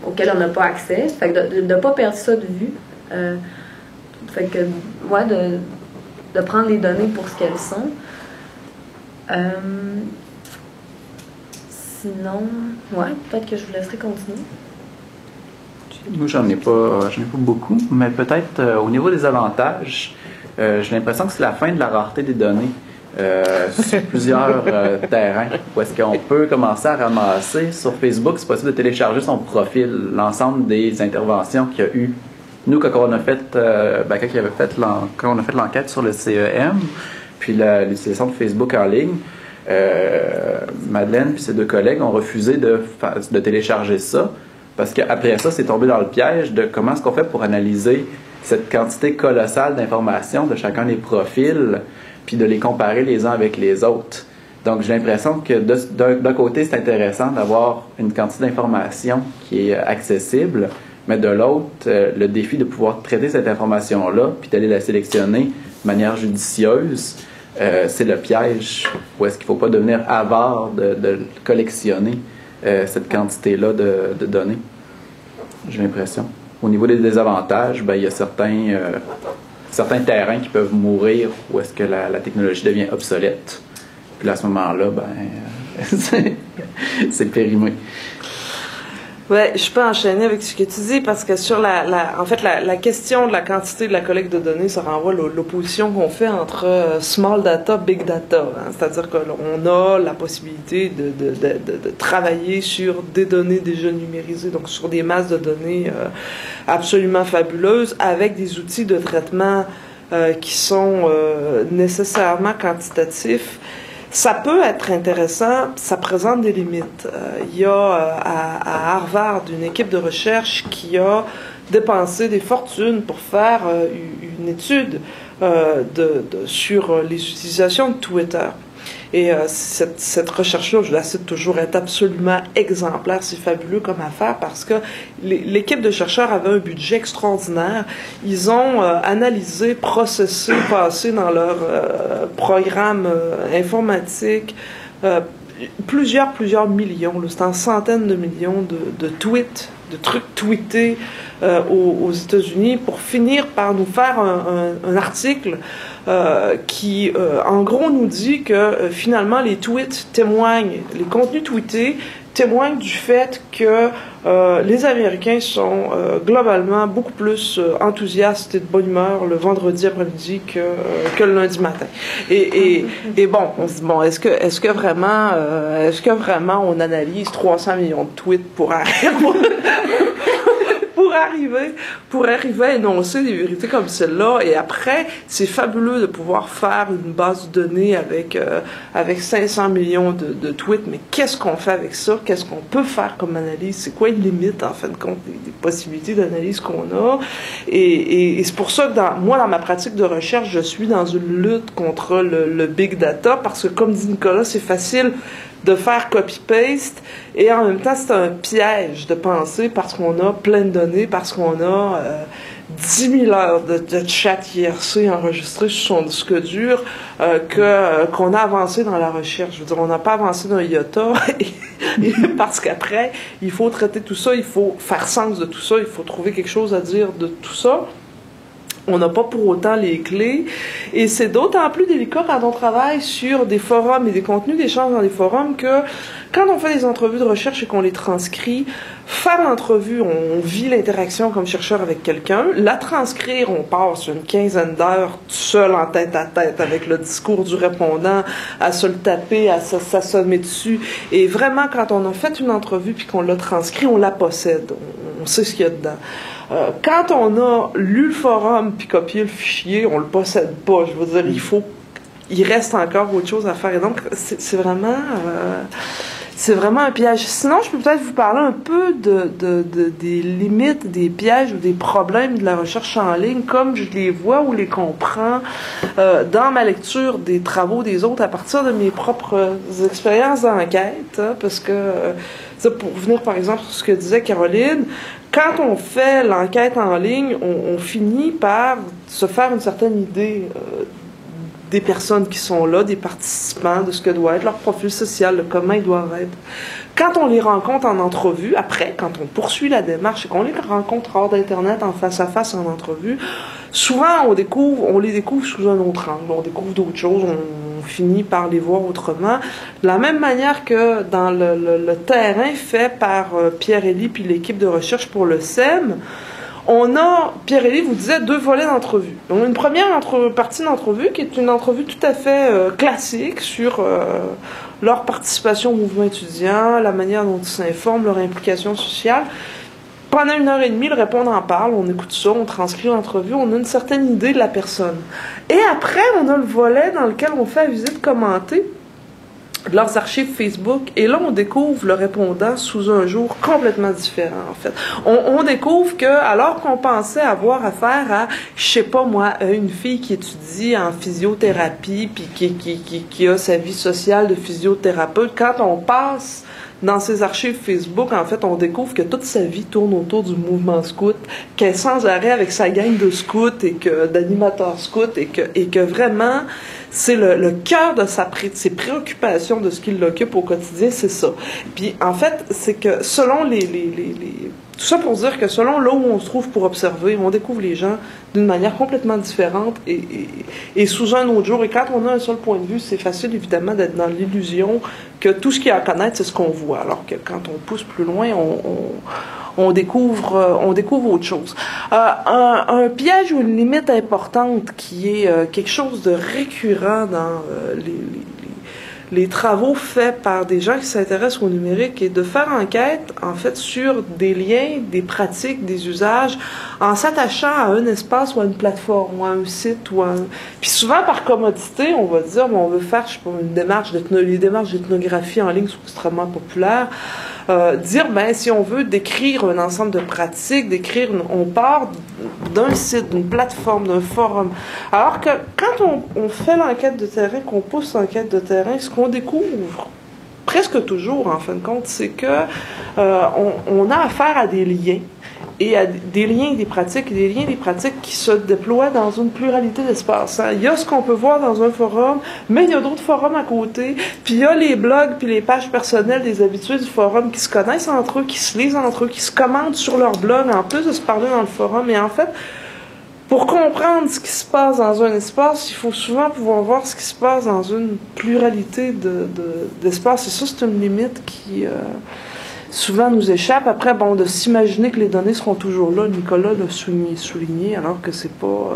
auxquels on n'a pas accès. Fait que de ne pas perdre ça de vue. Fait que, ouais, de prendre les données pour ce qu'elles sont. Sinon, ouais, peut-être que je vous laisserai continuer. Moi, j'en ai pas beaucoup, mais peut-être au niveau des avantages, j'ai l'impression que c'est la fin de la rareté des données sur plusieurs terrains, où est-ce qu'on peut commencer à ramasser. Sur Facebook, c'est possible de télécharger son profil, l'ensemble des interventions qu'il y a eu. Nous, quand on a fait, quand on a fait l'enquête sur le CEM, puis l'utilisation de Facebook en ligne, Madeleine et ses deux collègues ont refusé de télécharger ça, parce qu'après ça, c'est tombé dans le piège de comment est-ce qu'on fait pour analyser cette quantité colossale d'informations de chacun des profils, puis de les comparer les uns avec les autres. Donc, j'ai l'impression que d'un côté, c'est intéressant d'avoir une quantité d'informations qui est accessible, mais de l'autre, le défi de pouvoir traiter cette information-là, puis d'aller la sélectionner de manière judicieuse, c'est le piège, où est-ce qu'il ne faut pas devenir avare de collectionner cette quantité-là de données. J'ai l'impression. Au niveau des désavantages, il y a certains terrains qui peuvent mourir où est-ce que la technologie devient obsolète. Puis à ce moment-là, c'est périmé. Ouais, je peux enchaîner avec ce que tu dis parce que sur en fait, la question de la quantité de la collecte de données, ça renvoie l'opposition qu'on fait entre small data, big data. Hein. C'est-à-dire qu'on a la possibilité de travailler sur des données déjà numérisées, donc sur des masses de données absolument fabuleuses avec des outils de traitement qui sont nécessairement quantitatifs. Ça peut être intéressant, ça présente des limites. Il y a à Harvard une équipe de recherche qui a dépensé des fortunes pour faire une étude sur les utilisations de Twitter. Et cette recherche-là, je la cite toujours, est absolument exemplaire. C'est fabuleux comme affaire parce que l'équipe de chercheurs avait un budget extraordinaire. Ils ont analysé, processé, passé dans leur programme informatique plusieurs millions, c'est en centaines de millions de tweets, de trucs tweetés aux États-Unis pour finir par nous faire un article qui, en gros, nous dit que finalement les tweets témoignent, les contenus tweetés témoignent du fait que les Américains sont globalement beaucoup plus enthousiastes et de bonne humeur le vendredi après-midi que le lundi matin. Et bon, on se dit, bon, est-ce que vraiment on analyse 300 millions de tweets pour arriver à énoncer des vérités comme celle-là, et après, c'est fabuleux de pouvoir faire une base de données avec 500 millions de tweets, mais qu'est-ce qu'on fait avec ça? Qu'est-ce qu'on peut faire comme analyse? C'est quoi une limite, en fin de compte, des possibilités d'analyse qu'on a? Et c'est pour ça que dans ma pratique de recherche, je suis dans une lutte contre le big data, parce que, comme dit Nicolas, c'est facile de faire copy-paste, et en même temps, c'est un piège de penser, parce qu'on a plein de données, parce qu'on a 10 000 heures de chat IRC enregistrées sur son disque dur, qu'on a avancé dans la recherche. Je veux dire, on n'a pas avancé d'un iota, parce qu'après, il faut traiter tout ça, il faut faire sens de tout ça, il faut trouver quelque chose à dire de tout ça. On n'a pas pour autant les clés. Et c'est d'autant plus délicat quand on travaille sur des forums et des contenus d'échange dans des forums que quand on fait des entrevues de recherche et qu'on les transcrit, faire l'entrevue, on vit l'interaction comme chercheur avec quelqu'un. La transcrire, on passe une quinzaine d'heures seul en tête à tête avec le discours du répondant, à se le taper, à s'assommer dessus. Et vraiment, quand on a fait une entrevue puis qu'on l'a transcrit, on la possède. On sait ce qu'il y a dedans. Quand on a lu le forum puis copié le fichier, on le possède pas. Je veux dire, il reste encore autre chose à faire. Et donc, c'est vraiment c'est vraiment un piège. Sinon, je peux peut-être vous parler un peu des limites, des pièges ou des problèmes de la recherche en ligne, comme je les vois ou les comprends dans ma lecture des travaux des autres à partir de mes propres expériences d'enquête, hein, parce que, ça, pour revenir par exemple sur ce que disait Caroline, quand on fait l'enquête en ligne, on finit par se faire une certaine idée des personnes qui sont là, des participants, de ce que doit être leur profil social, de comment ils doivent être. Quand on les rencontre en entrevue, après, quand on poursuit la démarche et qu'on les rencontre hors d'Internet, en face à face, en entrevue, souvent on les découvre sous un autre angle, on découvre d'autres choses, on finit par les voir autrement. De la même manière que dans le terrain fait par Pierre Elie puis l'équipe de recherche pour le SEM, on a, Pierre Elie vous disait, 2 volets d'entrevue. On a une première partie d'entrevue qui est une entrevue tout à fait classique sur leur participation au mouvement étudiant, la manière dont ils s'informent, leur implication sociale. Pendant 1h30, ils répondent en parle, on écoute ça, on transcrit l'entrevue, on a une certaine idée de la personne. Et après, on a le volet dans lequel on fait la visite commentée de leurs archives Facebook, et là, on découvre le répondant sous un jour complètement différent, en fait. On découvre que, alors qu'on pensait avoir affaire à, je sais pas moi, une fille qui étudie en physiothérapie, puis qui a sa vie sociale de physiothérapeute, quand on passe dans ses archives Facebook, en fait, on découvre que toute sa vie tourne autour du mouvement scout, qu'elle est sans arrêt avec sa gang de scouts et d'animateurs scouts, et que vraiment, c'est le cœur de ses préoccupations, de ce qui l'occupe au quotidien, c'est ça. Puis, en fait, c'est que selon tout ça pour dire que selon là où on se trouve pour observer, on découvre les gens d'une manière complètement différente et sous un autre jour. Et quand on a un seul point de vue, c'est facile évidemment d'être dans l'illusion que tout ce qu'il y a à connaître, c'est ce qu'on voit. Alors que quand on pousse plus loin, on découvre autre chose. Un piège ou une limite importante qui est quelque chose de récurrent dans les travaux faits par des gens qui s'intéressent au numérique et de faire enquête, en fait, sur des liens, des pratiques, des usages, en s'attachant à un espace ou à une plateforme ou à un site ou à un... Puis souvent, par commodité, on va dire, bon, on veut faire, je sais pas, les démarches d'ethnographie en ligne sont extrêmement populaires. Dire, ben, si on veut décrire un ensemble de pratiques, on part d'un site, d'une plateforme, d'un forum. Alors que quand on fait l'enquête de terrain, qu'on pousse l'enquête de terrain, ce qu'on découvre, presque toujours, en fin de compte, c'est que on a affaire à des liens, et à des liens et des pratiques qui se déploient dans une pluralité d'espaces. Hein. Il y a ce qu'on peut voir dans un forum, mais il y a d'autres forums à côté, puis il y a les blogs, puis les pages personnelles des habitués du forum qui se connaissent entre eux, qui se lisent entre eux, qui se commentent sur leur blog, en plus de se parler dans le forum. Et en fait, pour comprendre ce qui se passe dans un espace, il faut souvent pouvoir voir ce qui se passe dans une pluralité d'espaces. Et ça, c'est une limite qui... souvent nous échappe. Après, bon, de s'imaginer que les données seront toujours là, Nicolas l'a souligné, alors que c'est pas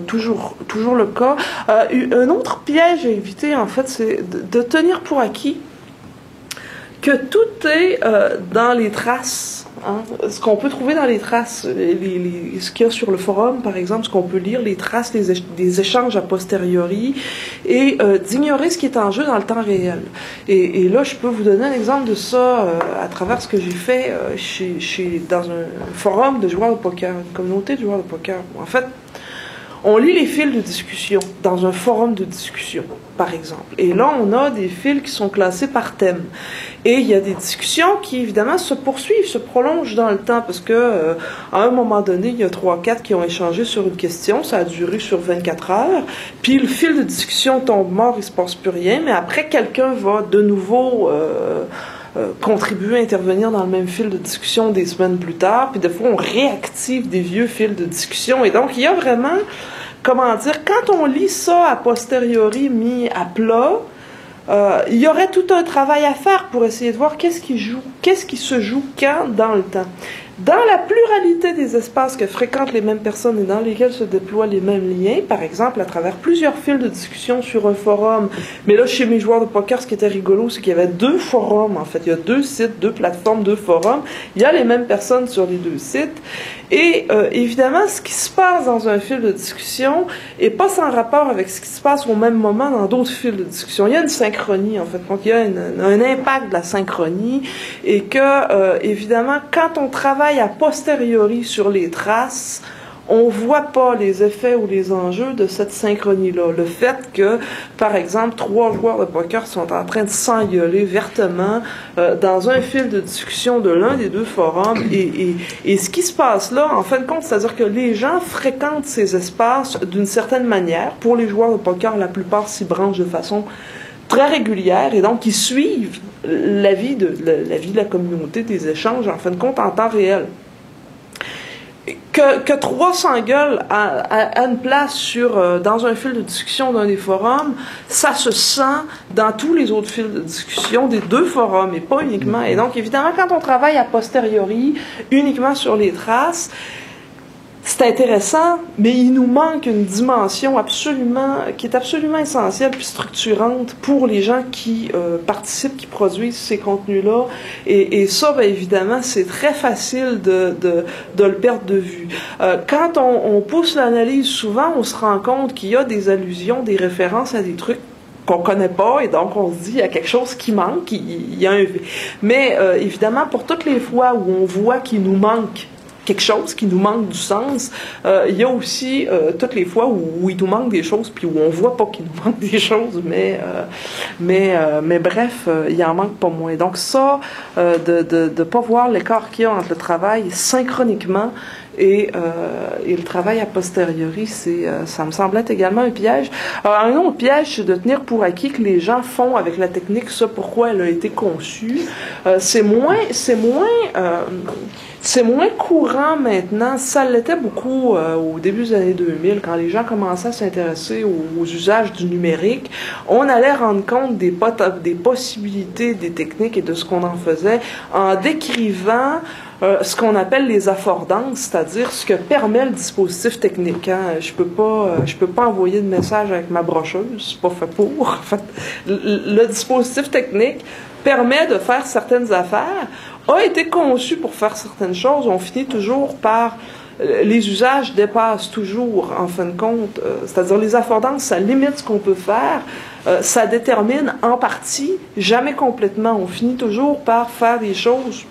toujours le cas. Un autre piège à éviter, en fait, c'est de tenir pour acquis que tout est dans les traces. Hein? Ce qu'on peut trouver dans les traces, ce qu'il y a sur le forum, par exemple, ce qu'on peut lire, les traces des échanges a posteriori, et d'ignorer ce qui est en jeu dans le temps réel. Et là, je peux vous donner un exemple de ça à travers ce que j'ai fait dans un forum de joueurs de poker, une communauté de joueurs de poker. En fait, on lit les fils de discussion dans un forum de discussion, par exemple. Et là, on a des fils qui sont classés par thème. Et il y a des discussions qui, évidemment, se poursuivent, se prolongent dans le temps, parce que à un moment donné, il y a 3-4 qui ont échangé sur une question, ça a duré sur 24 heures, puis le fil de discussion tombe mort, il se passe plus rien, mais après, quelqu'un va de nouveau... contribuer, intervenir dans le même fil de discussion des semaines plus tard, puis des fois on réactive des vieux fils de discussion, et donc il y a vraiment, comment dire, quand on lit ça a posteriori mis à plat, il y aurait tout un travail à faire pour essayer de voir qu'est-ce qui se joue quand dans le temps. Dans la pluralité des espaces que fréquentent les mêmes personnes et dans lesquels se déploient les mêmes liens, par exemple à travers plusieurs fils de discussion sur un forum, mais là chez mes joueurs de poker, ce qui était rigolo, c'est qu'il y avait 2 forums, en fait, il y a 2 sites, 2 plateformes, 2 forums, il y a les mêmes personnes sur les 2 sites, et évidemment, ce qui se passe dans un fil de discussion est pas sans rapport avec ce qui se passe au même moment dans d'autres fils de discussion. Il y a une synchronie, en fait, donc il y a un impact de la synchronie, et que, évidemment, quand on travaille a posteriori sur les traces, on voit pas les effets ou les enjeux de cette synchronie-là. Le fait que, par exemple, 3 joueurs de poker sont en train de s'engueuler vertement dans un fil de discussion de l'un des 2 forums, et ce qui se passe là, en fin de compte, c'est-à-dire que les gens fréquentent ces espaces d'une certaine manière. Pour les joueurs de poker, la plupart s'y branchent de façon très régulière, et donc ils suivent la vie de la communauté, des échanges, en fin de compte, en temps réel. Que 3 s'engueulent à une place dans un fil de discussion d'un des forums, ça se sent dans tous les autres fils de discussion des 2 forums, et pas uniquement. Et donc, évidemment, quand on travaille a posteriori, uniquement sur les traces, c'est intéressant, mais il nous manque une dimension qui est absolument essentielle puis structurante pour les gens qui participent, qui produisent ces contenus-là. Et ça, bien évidemment, c'est très facile de le perdre de vue. Quand on pousse l'analyse, souvent, on se rend compte qu'il y a des allusions, des références à des trucs qu'on connaît pas, et donc on se dit il y a quelque chose qui manque, il y a un... Mais évidemment, pour toutes les fois où on voit qu'il nous manque quelque chose, qui nous manque du sens, il y a aussi toutes les fois où il nous manque des choses, puis où on voit pas qu'il nous manque des choses, mais bref, il en manque pas moins. Donc ça, de pas voir l'écart qu'il y a entre le travail synchroniquement et le travail a posteriori, ça me semble être également un piège. Alors, un autre piège, c'est de tenir pour acquis que les gens font avec la technique ça pourquoi elle a été conçue. C'est moins courant maintenant. Ça l'était beaucoup au début des années 2000, quand les gens commençaient à s'intéresser aux usages du numérique. On allait rendre compte des possibilités des techniques et de ce qu'on en faisait en décrivant ce qu'on appelle les affordances, c'est-à-dire ce que permet le dispositif technique. Hein. Je peux pas envoyer de message avec ma brocheuse, c'est pas fait pour. En fait, le dispositif technique permet de faire certaines affaires, a été conçu pour faire certaines choses, on finit toujours par... Les usages dépassent toujours, en fin de compte, c'est-à-dire les affordances, ça limite ce qu'on peut faire, ça détermine en partie, jamais complètement. On finit toujours par faire des choses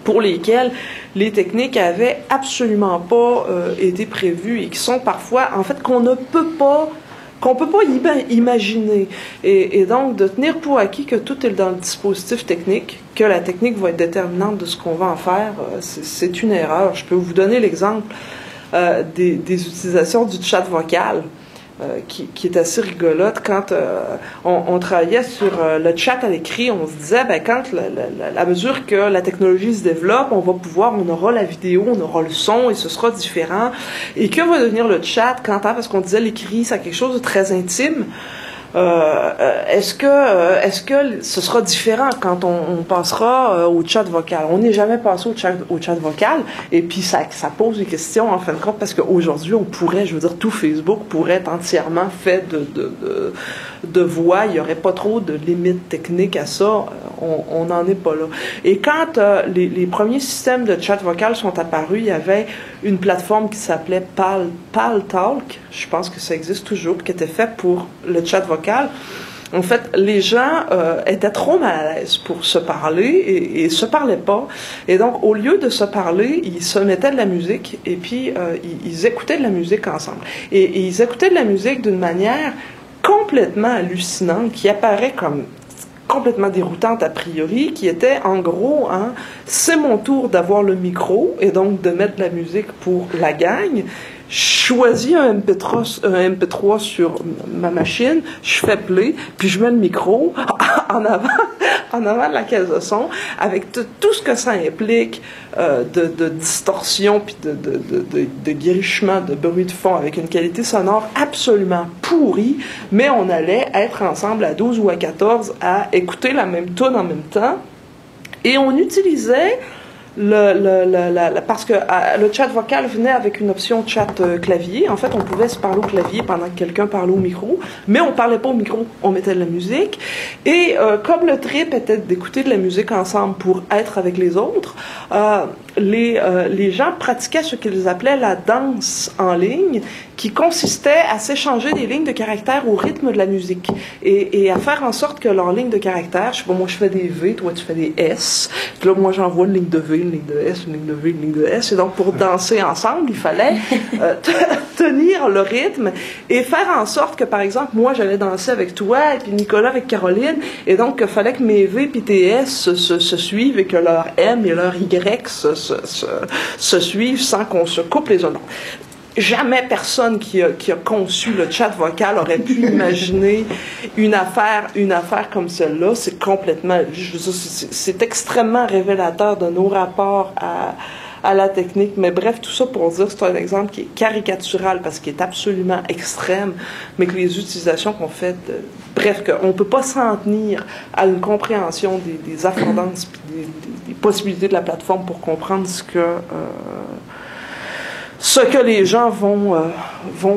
pour lesquelles les techniques avaient absolument pas été prévues et qui sont parfois, en fait, qu'on peut pas imaginer. Et donc, de tenir pour acquis que tout est dans le dispositif technique, que la technique va être déterminante de ce qu'on va en faire, c'est une erreur. Je peux vous donner l'exemple des utilisations du chat vocal. Qui est assez rigolote. Quand on travaillait sur le chat à l'écrit, on se disait, ben, quand à mesure que la technologie se développe, on aura la vidéo, on aura le son, et ce sera différent. Et que va devenir le chat parce qu'on disait l'écrit, c'est quelque chose de très intime. Est-ce que ce sera différent quand on passera au chat vocal? On n'est jamais passé au chat vocal, et puis ça pose des questions en fin de compte, parce qu'aujourd'hui on pourrait, je veux dire, tout Facebook pourrait être entièrement fait de voix, il n'y aurait pas trop de limites techniques à ça, on n'en est pas là. Et quand les premiers systèmes de chat vocal sont apparus, il y avait une plateforme qui s'appelait Paltalk, je pense que ça existe toujours, qui était fait pour le chat vocal. En fait, les gens étaient trop mal à l'aise pour se parler et se parlaient pas. Et donc, au lieu de se parler, ils se mettaient de la musique et puis ils écoutaient de la musique ensemble. Et ils écoutaient de la musique d'une manière complètement hallucinante, qui apparaît comme complètement déroutante a priori, qui était en gros, c'est mon tour d'avoir le micro et donc de mettre de la musique pour la gang. Je choisis un MP3 sur ma machine, je fais play, puis je mets le micro en avant de la caisse de son, avec tout ce que ça implique de distorsion, puis de guérichement, de bruit de fond, avec une qualité sonore absolument pourrie, mais on allait être ensemble à 12 ou à 14 à écouter la même tune en même temps, et on utilisait parce que le chat vocal venait avec une option chat clavier. En fait, on pouvait se parler au clavier pendant que quelqu'un parlait au micro, mais on parlait pas au micro, on mettait de la musique. Et comme le trip était d'écouter de la musique ensemble pour être avec les autres, les gens pratiquaient ce qu'ils appelaient la danse en ligne, qui consistait à s'échanger des lignes de caractères au rythme de la musique et à faire en sorte que leurs lignes de caractères, je sais pas, moi je fais des V, toi tu fais des S, puis là moi j'envoie une ligne de V, une ligne de S, une ligne de V, une ligne de S, et donc pour danser ensemble, il fallait tenir le rythme et faire en sorte que, par exemple, moi j'allais danser avec toi et puis Nicolas avec Caroline, et donc il fallait que mes V et tes S se suivent et que leur M et leur Y se suivent sans qu'on se coupe les uns. Jamais personne qui a conçu le chat vocal aurait pu imaginer une affaire comme celle-là. C'est complètement, je veux dire, c'est extrêmement révélateur de nos rapports à la technique. Mais bref, tout ça pour dire que c'est un exemple qui est caricatural parce qu'il est absolument extrême, mais que les utilisations qu'on fait, bref, qu'on ne peut pas s'en tenir à une compréhension des affordances et des possibilités de la plateforme pour comprendre ce que les gens vont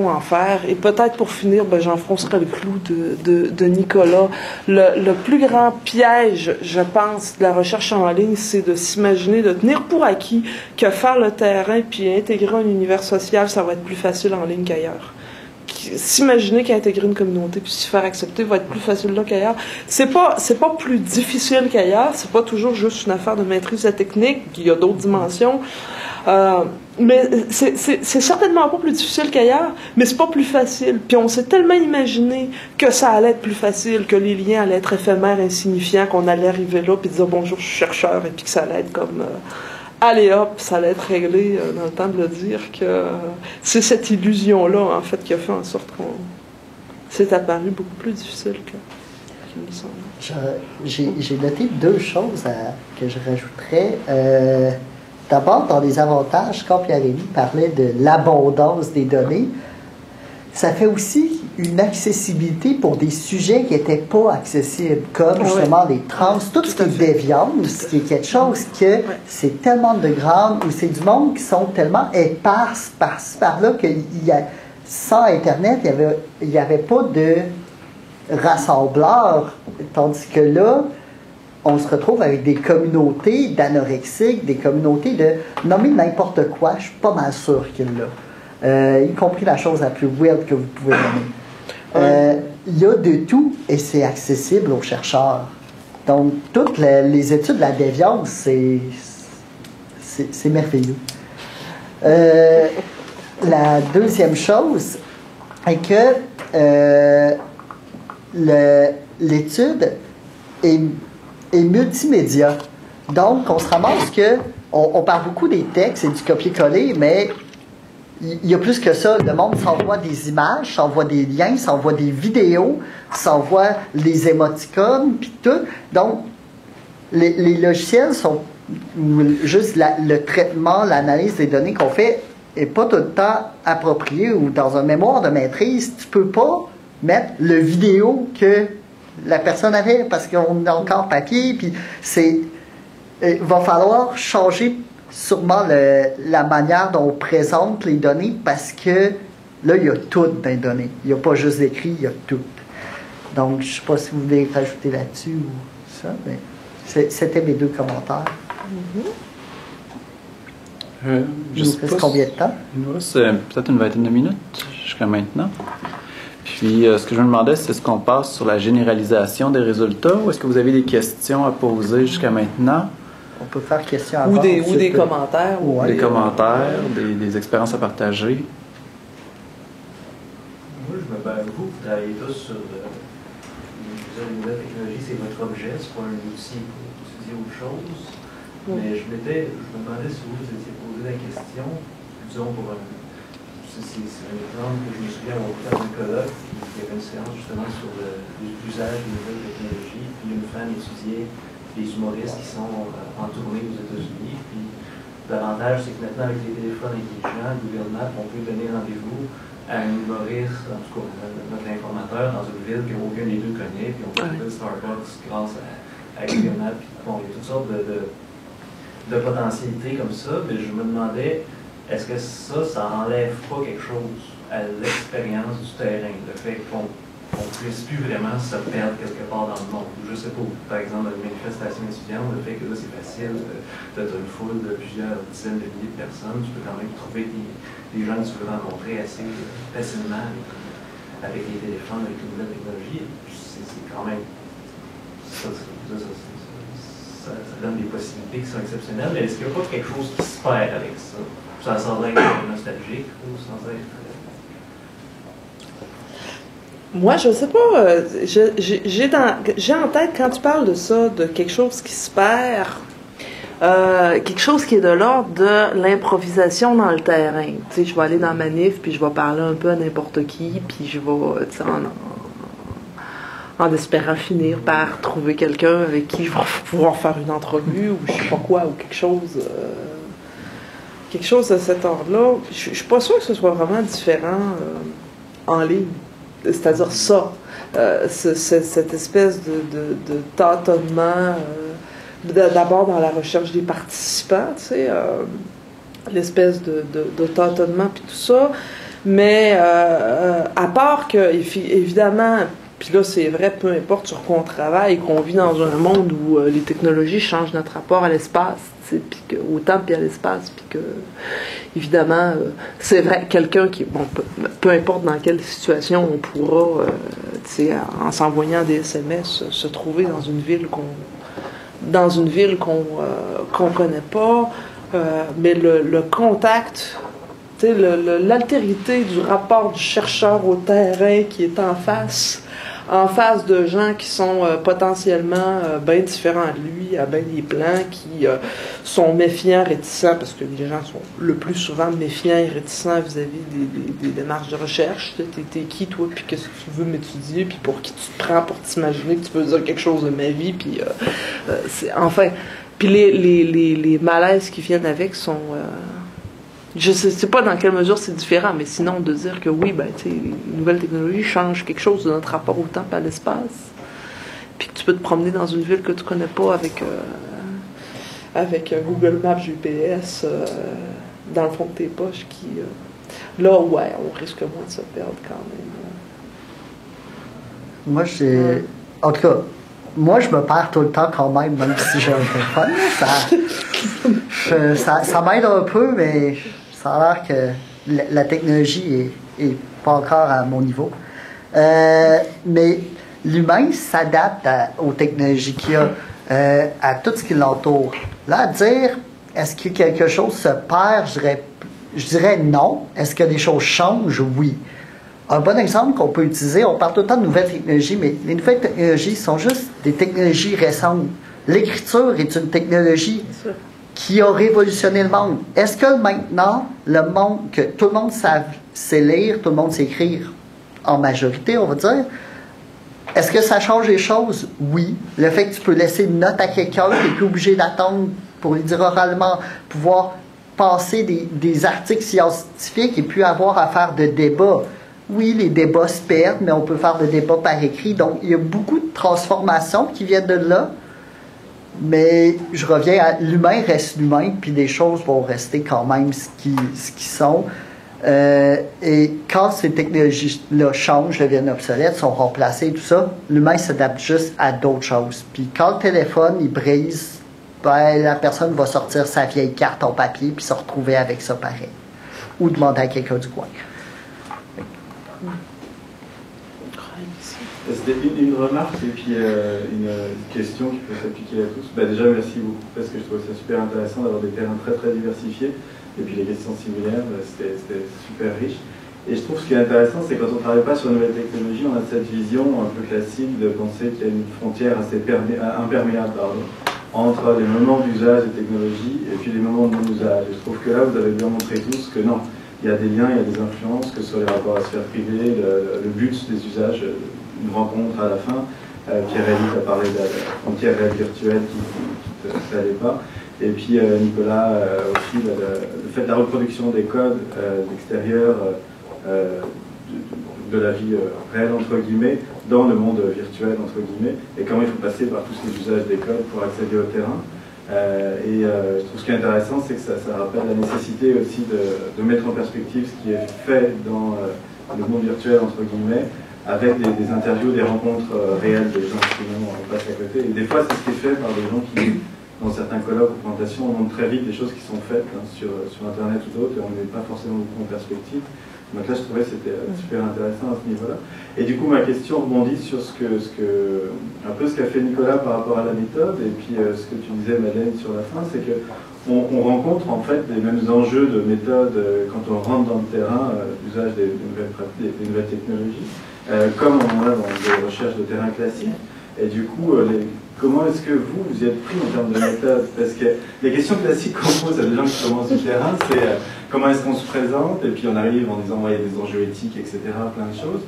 en faire. Et peut-être pour finir, j'enfoncerai le clou de Nicolas. Le plus grand piège, je pense, de la recherche en ligne, c'est de s'imaginer, de tenir pour acquis que faire le terrain puis intégrer un univers social, ça va être plus facile en ligne qu'ailleurs. S'imaginer qu'intégrer une communauté puis s'y faire accepter va être plus facile là qu'ailleurs. C'est pas plus difficile qu'ailleurs, c'est pas toujours juste une affaire de maîtrise de la technique, il y a d'autres dimensions. Mais c'est certainement pas plus difficile qu'ailleurs, mais c'est pas plus facile. Puis on s'est tellement imaginé que ça allait être plus facile, que les liens allaient être éphémères, insignifiants, qu'on allait arriver là puis dire bonjour, je suis chercheur, et puis que ça allait être comme allez hop, ça allait être réglé dans le temps de le dire, que c'est cette illusion-là, en fait, qui a fait en sorte qu'on s'est apparu beaucoup plus difficile qu'il me semble. J'ai noté deux choses que je rajouterais. D'abord, dans les avantages, quand Pierre-Élie parlait de l'abondance des données, ça fait aussi une accessibilité pour des sujets qui n'étaient pas accessibles, comme justement les trans, tout ce qui est déviance, qui est quelque chose que c'est tellement de grandes, ou c'est du monde qui sont tellement éparses par-ci, par-là, que sans Internet, il n'y avait pas de rassembleur, tandis que là, on se retrouve avec des communautés d'anorexiques, des communautés de nommer n'importe quoi, je suis pas mal sûr qu'il l'a. Y compris la chose la plus weird que vous pouvez nommer. Il y a de tout et c'est accessible aux chercheurs. Donc, toutes les études de la déviance, c'est merveilleux. La deuxième chose est que l'étude est multimédia. Donc, on se ramasse que on parle beaucoup des textes et du copier-coller, mais il y a plus que ça. Le monde s'envoie des images, s'envoie des liens, s'envoie des vidéos, s'envoie les émoticônes, puis tout. Donc, les logiciels sont juste le traitement, l'analyse des données qu'on fait n'est pas tout le temps approprié, ou dans un mémoire de maîtrise, tu peux pas mettre le vidéo que la personne avait, parce qu'on a encore papier, puis il va falloir changer sûrement la manière dont on présente les données, parce que là, il y a tout dans les données. Il n'y a pas juste d'écrit, il y a tout. Donc, je ne sais pas si vous voulez rajouter là-dessus ou ça, mais c'était mes deux commentaires. Il nous reste combien de temps? Il nous reste peut-être une vingtaine de minutes jusqu'à maintenant. Puis, ce que je me demandais, c'est est-ce qu'on passe sur la généralisation des résultats, ou est-ce que vous avez des questions à poser jusqu'à maintenant? On peut faire question avant. Ou des commentaires. Des commentaires, des expériences à partager. Moi, vous travaillez tous sur les nouvelles technologies, c'est votre objet, c'est pas un outil pour étudier autre chose. Mais je me demandais si vous étiez posé la question, disons c'est un exemple que je me souviens au temps d'un colloque, il y avait une séance justement sur l'usage des nouvelles technologies, puis une femme étudiait les humoristes qui sont en tournée aux États-Unis, puis l'avantage c'est que maintenant avec les téléphones intelligents, Google Maps, on peut donner rendez-vous à un humoriste, en tout cas notre informateur, dans une ville qu'aucun des deux connaît, puis on peut trouver Starbucks grâce à Google Maps, puis bon, il y a toutes sortes de potentialité comme ça, mais je me demandais, est-ce que ça enlève pas quelque chose à l'expérience du terrain, le fait qu'on ne puisse plus vraiment se perdre quelque part dans le monde. Je sais pas, par exemple, dans une manifestation étudiante, le fait que là, c'est facile d'être une foule de plusieurs dizaines de milliers de personnes, tu peux quand même trouver des gens que tu peux rencontrer assez facilement avec les téléphones, avec les nouvelles technologies. C'est quand même... Ça donne des possibilités qui sont exceptionnelles, mais est-ce qu'il n'y a pas quelque chose qui se perd avec ça? Sans être nostalgique ou sans être... Moi, je sais pas. J'ai en tête, quand tu parles de ça, de quelque chose qui se perd, quelque chose qui est de l'ordre de l'improvisation dans le terrain. Tu sais, je vais aller dans ma manif, puis je vais parler un peu à n'importe qui, puis je vais, tu sais, en espérant finir par trouver quelqu'un avec qui je vais pouvoir faire une entrevue, ou je sais pas quoi, ou quelque chose de cet ordre-là. Je suis pas sûre que ce soit vraiment différent en ligne. C'est-à-dire ça, cette espèce de tâtonnement, d'abord dans la recherche des participants, tu sais, l'espèce de tâtonnement puis tout ça, mais à part que, évidemment, puis là c'est vrai, peu importe sur quoi on travaille, qu'on vit dans un monde où les technologies changent notre rapport à l'espace, puis au temps puis à l'espace, puis que évidemment c'est vrai, quelqu'un qui, bon, peu importe dans quelle situation on pourra, tu sais, en s'envoyant des SMS, se trouver dans une ville qu'on connaît pas, mais le contact, tu sais, l'altérité du rapport du chercheur au terrain qui est en face de gens qui sont potentiellement bien différents de lui, à bien des plans, qui sont méfiants, réticents, parce que les gens sont le plus souvent méfiants et réticents vis-à-vis des démarches de recherche. T'es qui, toi, puis qu'est-ce que tu veux m'étudier, puis pour qui tu te prends pour t'imaginer que tu peux dire quelque chose de ma vie, puis enfin... Puis les malaises qui viennent avec sont... je sais pas dans quelle mesure c'est différent, mais sinon de dire que oui, ben tu sais, les nouvelles technologies changent quelque chose de notre rapport au temps et à l'espace, puis que tu peux te promener dans une ville que tu connais pas avec Google Maps GPS dans le fond de tes poches, qui là ouais, on risque moins de se perdre quand même. Moi en tout cas, moi je me perds tout le temps quand même si j'ai un téléphone. Ça m'aide un peu, mais ça a l'air que la technologie est pas encore à mon niveau. Mais l'humain s'adapte aux technologies qu'il y a, à tout ce qui l'entoure. Là, à dire, est-ce que quelque chose se perd, je dirais non. Est-ce que des choses changent? Oui. Un bon exemple qu'on peut utiliser, on parle tout le temps de nouvelles technologies, mais les nouvelles technologies sont juste des technologies récentes. L'écriture est une technologie qui a révolutionné le monde. Est-ce que maintenant, le monde, que tout le monde sait lire, tout le monde sait écrire, en majorité, on va dire, est-ce que ça change les choses? Oui. Le fait que tu peux laisser une note à quelqu'un, tu n'es plus obligé d'attendre pour lui dire oralement, pouvoir passer des articles scientifiques et puis avoir à faire de débats. Oui, les débats se perdent, mais on peut faire des débats par écrit. Donc, il y a beaucoup de transformations qui viennent de là. Mais je reviens à l'humain reste l'humain, puis les choses vont rester quand même ce qui sont. Et quand ces technologies-là changent, deviennent obsolètes, sont remplacées, tout ça, l'humain s'adapte juste à d'autres choses. Puis quand le téléphone, il brise, ben, la personne va sortir sa vieille carte en papier puis se retrouver avec ça pareil. Ou demander à quelqu'un du coin. C'était une remarque et puis une question qui peut s'appliquer à tous. Bah déjà, merci beaucoup parce que je trouve ça super intéressant d'avoir des terrains très très diversifiés. Et puis les questions similaires, c'était super riche. Et je trouve ce qui est intéressant, c'est quand on ne travaille pas sur une nouvelle technologie, on a cette vision un peu classique de penser qu'il y a une frontière assez imperméable entre les moments d'usage des technologies et puis les moments de non-usage. Et je trouve que là, vous avez bien montré tous que non, il y a des liens, il y a des influences, que ce soit les rapports à la sphère privée, le but des usages, une rencontre à la fin. Pierre-Élise a parlé de la frontière réelle virtuelle qui ne t'allait pas. Et puis Nicolas aussi, le fait de la reproduction des codes d'extérieur de la vie réelle, entre guillemets, dans le monde virtuel, entre guillemets, et comment il faut passer par tous ces usages des codes pour accéder au terrain. Je trouve ce qui est intéressant, c'est que ça rappelle la nécessité aussi de mettre en perspective ce qui est fait dans le monde virtuel, entre guillemets, avec des interviews, des rencontres réelles des gens qui nous passent à côté. Et des fois, c'est ce qui est fait par des gens qui, dans certains colloques ou présentations, on montre très vite des choses qui sont faites sur Internet ou d'autres, et on ne met pas forcément beaucoup en perspective. Donc là, je trouvais que c'était super intéressant à ce niveau-là. Et du coup, ma question rebondit sur un peu ce qu'a fait Nicolas par rapport à la méthode, et puis ce que tu disais, Madeleine, sur la fin, c'est qu'on rencontre en fait les mêmes enjeux de méthode quand on rentre dans le terrain, l'usage des nouvelles technologies, comme on en a dans des recherches de terrain classiques. Et du coup, comment est-ce que vous y êtes pris en termes de méthode? Parce que les questions classiques qu'on pose à des gens qui commencent du terrain, c'est comment est-ce qu'on se présente? Et puis on arrive en disant, ouais, il y a des enjeux éthiques, etc., plein de choses.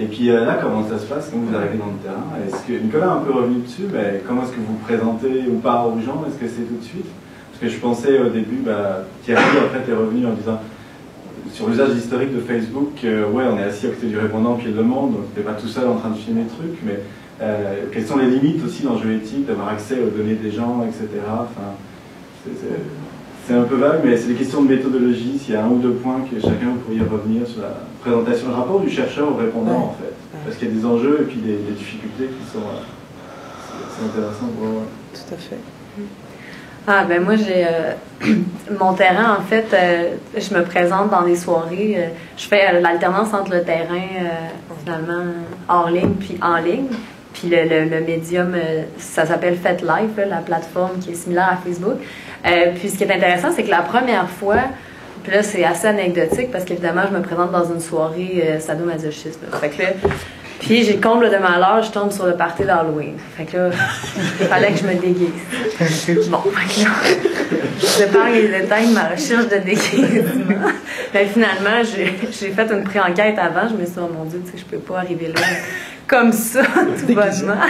Et puis là, comment ça se passe quand vous arrivez dans le terrain? Est-ce que Nicolas est un peu revenu dessus, mais comment est-ce que vous vous présentez ou pas aux gens? Est-ce que c'est tout de suite? Parce que je pensais au début, Thierry en fait est revenu en disant, sur l'usage historique de Facebook, ouais, on est assis à côté du répondant puis il le monde, donc t'es pas tout seul en train de filmer le truc, mais quelles sont les limites aussi d'enjeux éthiques, d'avoir accès aux données des gens, etc. Enfin, c'est un peu vague, mais c'est des questions de méthodologie. S'il y a un ou deux points que chacun vous pourriez revenir sur la présentation, le rapport du chercheur au répondant, en fait. Parce qu'il y a des enjeux et puis des difficultés qui sont c'est intéressant pour voir. Tout à fait. Ah, ben moi, j'ai mon terrain, en fait, je me présente dans des soirées. Je fais l'alternance entre le terrain, finalement, hors ligne, puis en ligne. Puis le médium, ça s'appelle FetLife, la plateforme qui est similaire à Facebook. Puis ce qui est intéressant, c'est que la première fois, puis là, c'est assez anecdotique parce qu'évidemment, je me présente dans une soirée sadomasochisme. Fait que là, puis j'ai comble de malheur, je tombe sur le party d'Halloween. Fait que là, il fallait que je me déguise. Bon, fait que là, je parle les détails de ma recherche de déguisement. Mais finalement, j'ai fait une pré-enquête avant. Je me suis dit, oh mon Dieu, tu sais, je peux pas arriver là comme ça, tout bonnement.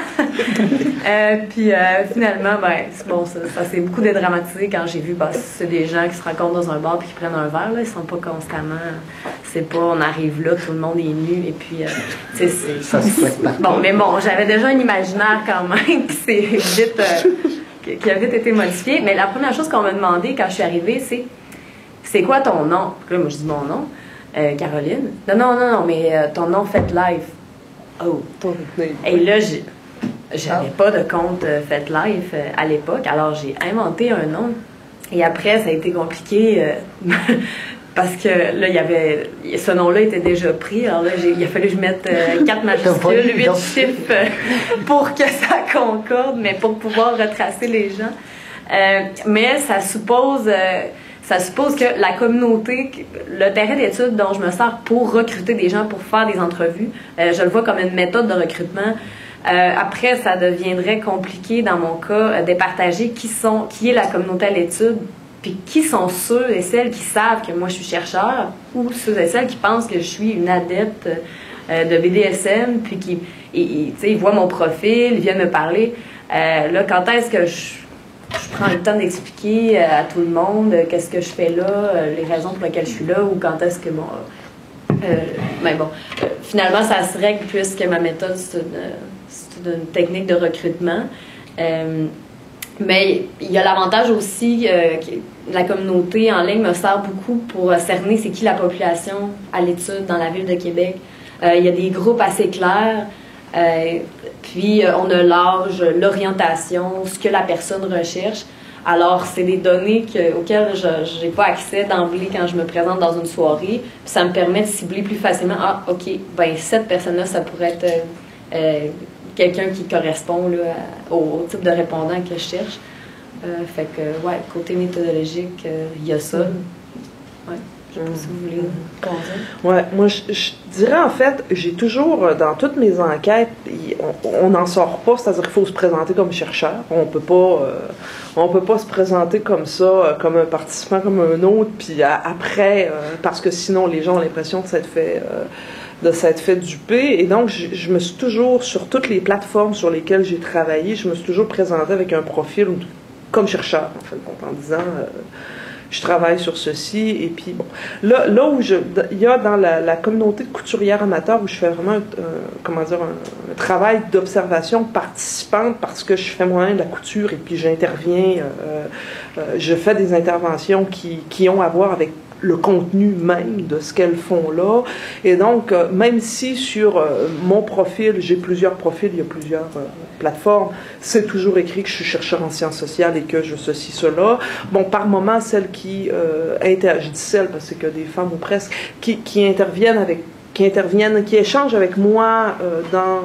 Puis finalement, ben, bon, ça s'est beaucoup dédramatisé quand j'ai vu, c'est des gens qui se rencontrent dans un bar puis qui prennent un verre, là, ils sont pas constamment, c'est pas, on arrive là, tout le monde est nu, et puis, tu sais, c'est... Bon, mais bon, j'avais déjà un imaginaire quand même qui s'est vite, qui a vite été modifié, mais la première chose qu'on m'a demandé quand je suis arrivée, c'est quoi ton nom? Puis là, moi, je dis mon nom, Caroline. Non, mais ton nom FetLife. Oh. Et là, j'avais pas de compte FetLife à l'époque, alors j'ai inventé un nom. Et après, ça a été compliqué parce que là, ce nom-là était déjà pris. Alors là, il a fallu que je mette 4 majuscules, 8 chiffres pour que ça concorde, mais pour pouvoir retracer les gens. Mais ça suppose que la communauté, le terrain d'études dont je me sers pour recruter des gens, pour faire des entrevues, je le vois comme une méthode de recrutement. Après, ça deviendrait compliqué, dans mon cas, de partager qui est la communauté à l'étude, puis qui sont ceux et celles qui savent que moi je suis chercheur, ou ceux et celles qui pensent que je suis une adepte de BDSM, puis qui ils voient mon profil, ils viennent me parler. Là, quand est-ce que je prends le temps d'expliquer à tout le monde qu'est-ce que je fais là, les raisons pour lesquelles je suis là, ou quand est-ce que, finalement, ça se règle puisque ma méthode, c'est une technique de recrutement. Mais il y a l'avantage aussi que la communauté en ligne me sert beaucoup pour cerner c'est qui la population à l'étude dans la ville de Québec. Il y a des groupes assez clairs. Puis on a l'âge, l'orientation, ce que la personne recherche. Alors, c'est des données auxquelles je n'ai pas accès d'emblée quand je me présente dans une soirée. Puis ça me permet de cibler plus facilement. Ah, OK, ben cette personne-là, ça pourrait être quelqu'un qui correspond là, au type de répondant que je cherche. Fait que, ouais, côté méthodologique, il y a ça. Ouais. Je ne sais pas si vous voulez commencer. Ouais, moi, je dirais en fait, j'ai toujours, dans toutes mes enquêtes, on n'en sort pas, c'est-à-dire qu'il faut se présenter comme chercheur. On peut pas se présenter comme ça, comme un participant, comme un autre, puis après, parce que sinon les gens ont l'impression de s'être fait duper. Et donc, je me suis toujours, sur toutes les plateformes sur lesquelles j'ai travaillé, je me suis toujours présentée avec un profil comme chercheur, en fait, en disant... je travaille sur ceci, et puis bon. Là où il y a dans la communauté de couturières amateurs où je fais vraiment, un travail d'observation participante parce que je fais moi-même de la couture et puis j'interviens, je fais des interventions qui ont à voir avec le contenu même de ce qu'elles font là. Et donc, même si sur mon profil, j'ai plusieurs profils, il y a plusieurs plateformes, c'est toujours écrit que je suis chercheur en sciences sociales et que je ceci, cela. Bon, par moment, celles qui je dis celles parce que des femmes ou presque, qui échangent avec moi dans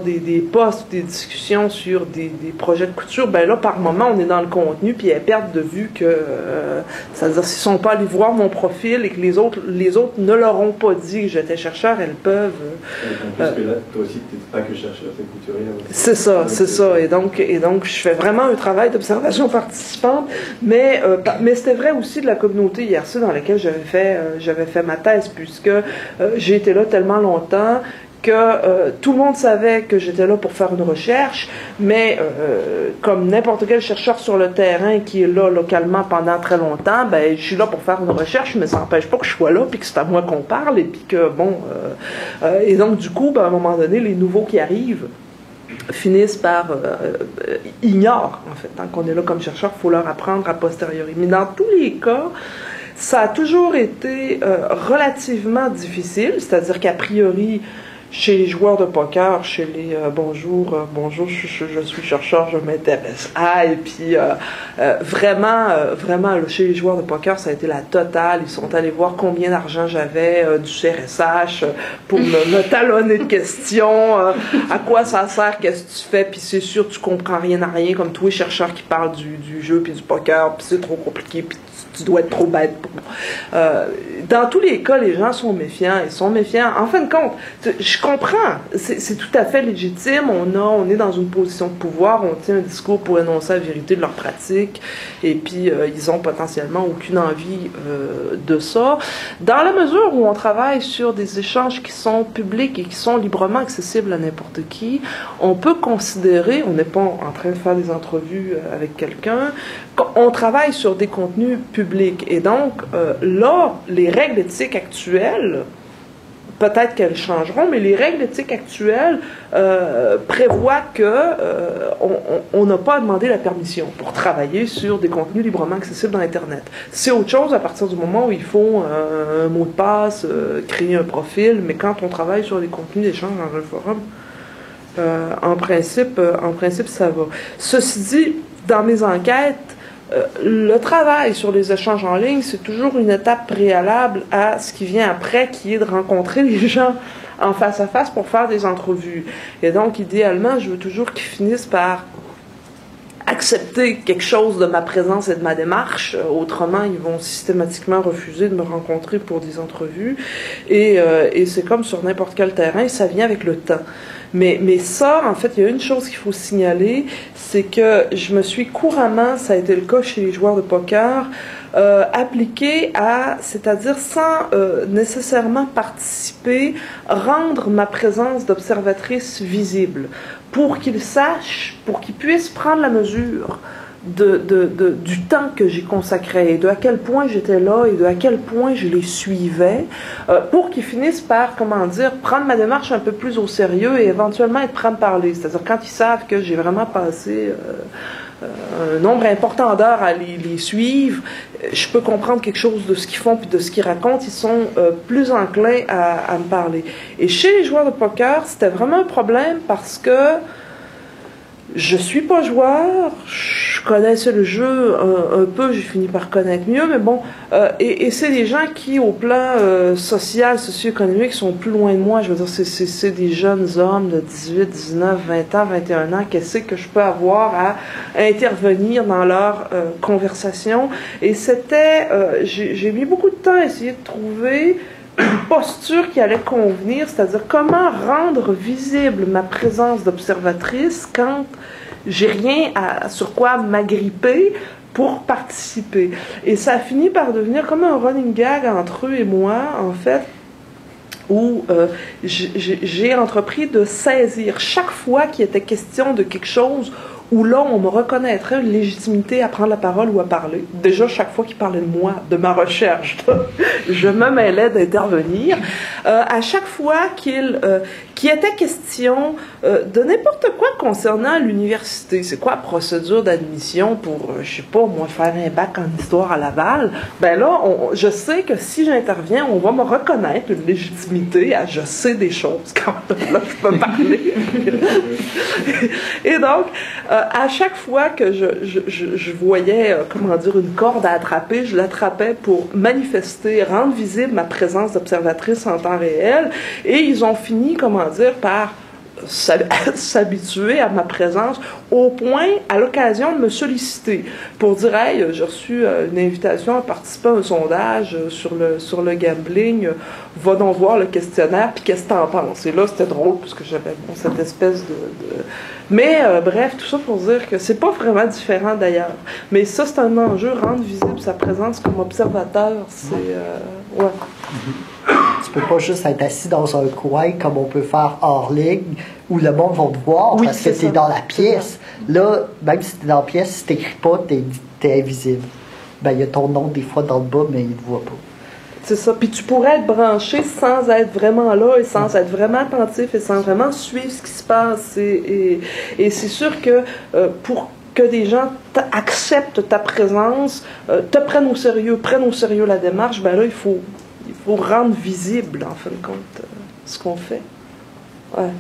des posts, des discussions sur des projets de couture, ben là, par moment, on est dans le contenu, puis elles perdent de vue que, c'est-à-dire, s'ils ne sont pas allés voir mon profil et que les autres ne leur ont pas dit que j'étais chercheur, elles peuvent... en plus que là, toi aussi, tu n'es pas que chercheur, tu es couturière. C'est ça. Et donc, je fais vraiment un travail d'observation participante, mais c'était vrai aussi de la communauté IRC dans laquelle j'avais fait ma thèse, puisque j'ai été là tellement longtemps que tout le monde savait que j'étais là pour faire une recherche, mais comme n'importe quel chercheur sur le terrain qui est là localement pendant très longtemps, ben je suis là pour faire une recherche, mais ça n'empêche pas que je sois là, puis que c'est à moi qu'on parle, et puis que, et donc du coup, ben, à un moment donné, les nouveaux qui arrivent finissent par ignorent, en fait, tant qu'on est là comme chercheur, il faut leur apprendre a posteriori. Mais dans tous les cas, ça a toujours été relativement difficile, c'est-à-dire qu'a priori, chez les joueurs de poker, chez les bonjour, je suis chercheur, je m'intéresse et puis vraiment, là, chez les joueurs de poker, ça a été la totale. Ils sont allés voir combien d'argent j'avais du CRSH pour me talonner de questions, à quoi ça sert, qu'est-ce que tu fais, puis c'est sûr, tu comprends rien à rien, comme tous les chercheurs qui parlent du jeu puis du poker, puis c'est trop compliqué, puis tu dois être trop bête pour... dans tous les cas, les gens sont méfiants. Ils sont méfiants. En fin de compte, je comprends. C'est tout à fait légitime. On est dans une position de pouvoir. On tient un discours pour énoncer la vérité de leur pratique. Et puis, ils ont potentiellement aucune envie de ça. Dans la mesure où on travaille sur des échanges qui sont publics et qui sont librement accessibles à n'importe qui, on peut considérer, on n'est pas en train de faire des entrevues avec quelqu'un, on travaille sur des contenus publics. Et donc, là, les règles éthiques actuelles, peut-être qu'elles changeront, mais les règles éthiques actuelles prévoient qu'on n'a pas à demander la permission pour travailler sur des contenus librement accessibles dans Internet. C'est autre chose à partir du moment où il faut un mot de passe, créer un profil, mais quand on travaille sur des contenus d'échange dans un forum, en principe, ça va. Ceci dit, dans mes enquêtes, le travail sur les échanges en ligne, c'est toujours une étape préalable à ce qui vient après, qui est de rencontrer les gens en face à face pour faire des entrevues. Et donc, idéalement, je veux toujours qu'ils finissent par accepter quelque chose de ma présence et de ma démarche. Autrement, ils vont systématiquement refuser de me rencontrer pour des entrevues. Et c'est comme sur n'importe quel terrain, ça vient avec le temps. Mais ça, en fait, il y a une chose qu'il faut signaler, c'est que je me suis couramment, ça a été le cas chez les joueurs de poker, appliqué c'est-à-dire sans nécessairement participer, rendre ma présence d'observatrice visible, pour qu'ils sachent, pour qu'ils puissent prendre la mesure du temps que j'y consacrais, et de à quel point j'étais là, et de à quel point je les suivais, pour qu'ils finissent par, prendre ma démarche un peu plus au sérieux et éventuellement être prêts à me parler. C'est-à-dire quand ils savent que j'ai vraiment passé un nombre important d'heures à les suivre, je peux comprendre quelque chose de ce qu'ils font puis de ce qu'ils racontent, ils sont plus enclins à me parler. Et chez les joueurs de poker, c'était vraiment un problème parce que je suis pas joueur, je connaissais le jeu un peu, j'ai fini par connaître mieux, mais bon, et c'est des gens qui, au plan social, socio-économique, sont plus loin de moi. Je veux dire, c'est des jeunes hommes de 18, 19, 20 ans, 21 ans, qu'est-ce que je peux avoir à intervenir dans leur conversation. Et c'était, j'ai mis beaucoup de temps à essayer de trouver une posture qui allait convenir, c'est-à-dire comment rendre visible ma présence d'observatrice quand j'ai rien sur quoi m'agripper pour participer. Et ça a fini par devenir comme un running gag entre eux et moi, en fait, où j'ai entrepris de saisir chaque fois qu'il était question de quelque chose où là, on me reconnaîtrait une légitimité à prendre la parole ou à parler. Déjà, chaque fois qu'il parlait de moi, de ma recherche, je me mêlais d'intervenir. À chaque fois qu'il était question de n'importe quoi concernant l'université, c'est quoi la procédure d'admission pour, je sais pas, moi, faire un bac en histoire à Laval, ben là, je sais que si j'interviens, on va me reconnaître une légitimité à je sais des choses quand là, je peux parler. Et donc, à chaque fois que je voyais, comment dire, une corde à attraper, je l'attrapais pour manifester, rendre visible ma présence d'observatrice en temps réel. Et ils ont fini, comment dire, par s'habituer à ma présence au point, à l'occasion, de me solliciter pour dire « Hey, j'ai reçu une invitation à participer à un sondage sur le gambling, va donc voir le questionnaire, puis qu'est-ce que t'en penses? » Et là, c'était drôle, parce que j'avais cette espèce de... Mais, bref, tout ça pour dire que c'est pas vraiment différent d'ailleurs. Mais ça, c'est un enjeu, rendre visible sa présence comme observateur, c'est... ouais. Tu peux pas juste être assis dans un coin comme on peut faire hors ligne où le monde va te voir parce que tu es dans la pièce. Là, même si tu es dans la pièce, si tu n'écris pas, tu es invisible. Ben, il y a ton nom des fois dans le bas, mais il ne te voit pas. C'est ça. Puis tu pourrais être branché sans être vraiment là et sans être vraiment attentif et sans vraiment suivre ce qui se passe. Et c'est sûr que pour que des gens acceptent ta présence, te prennent au sérieux la démarche, ben là, il faut rendre visible, en fin de compte, ce qu'on fait. Ouais.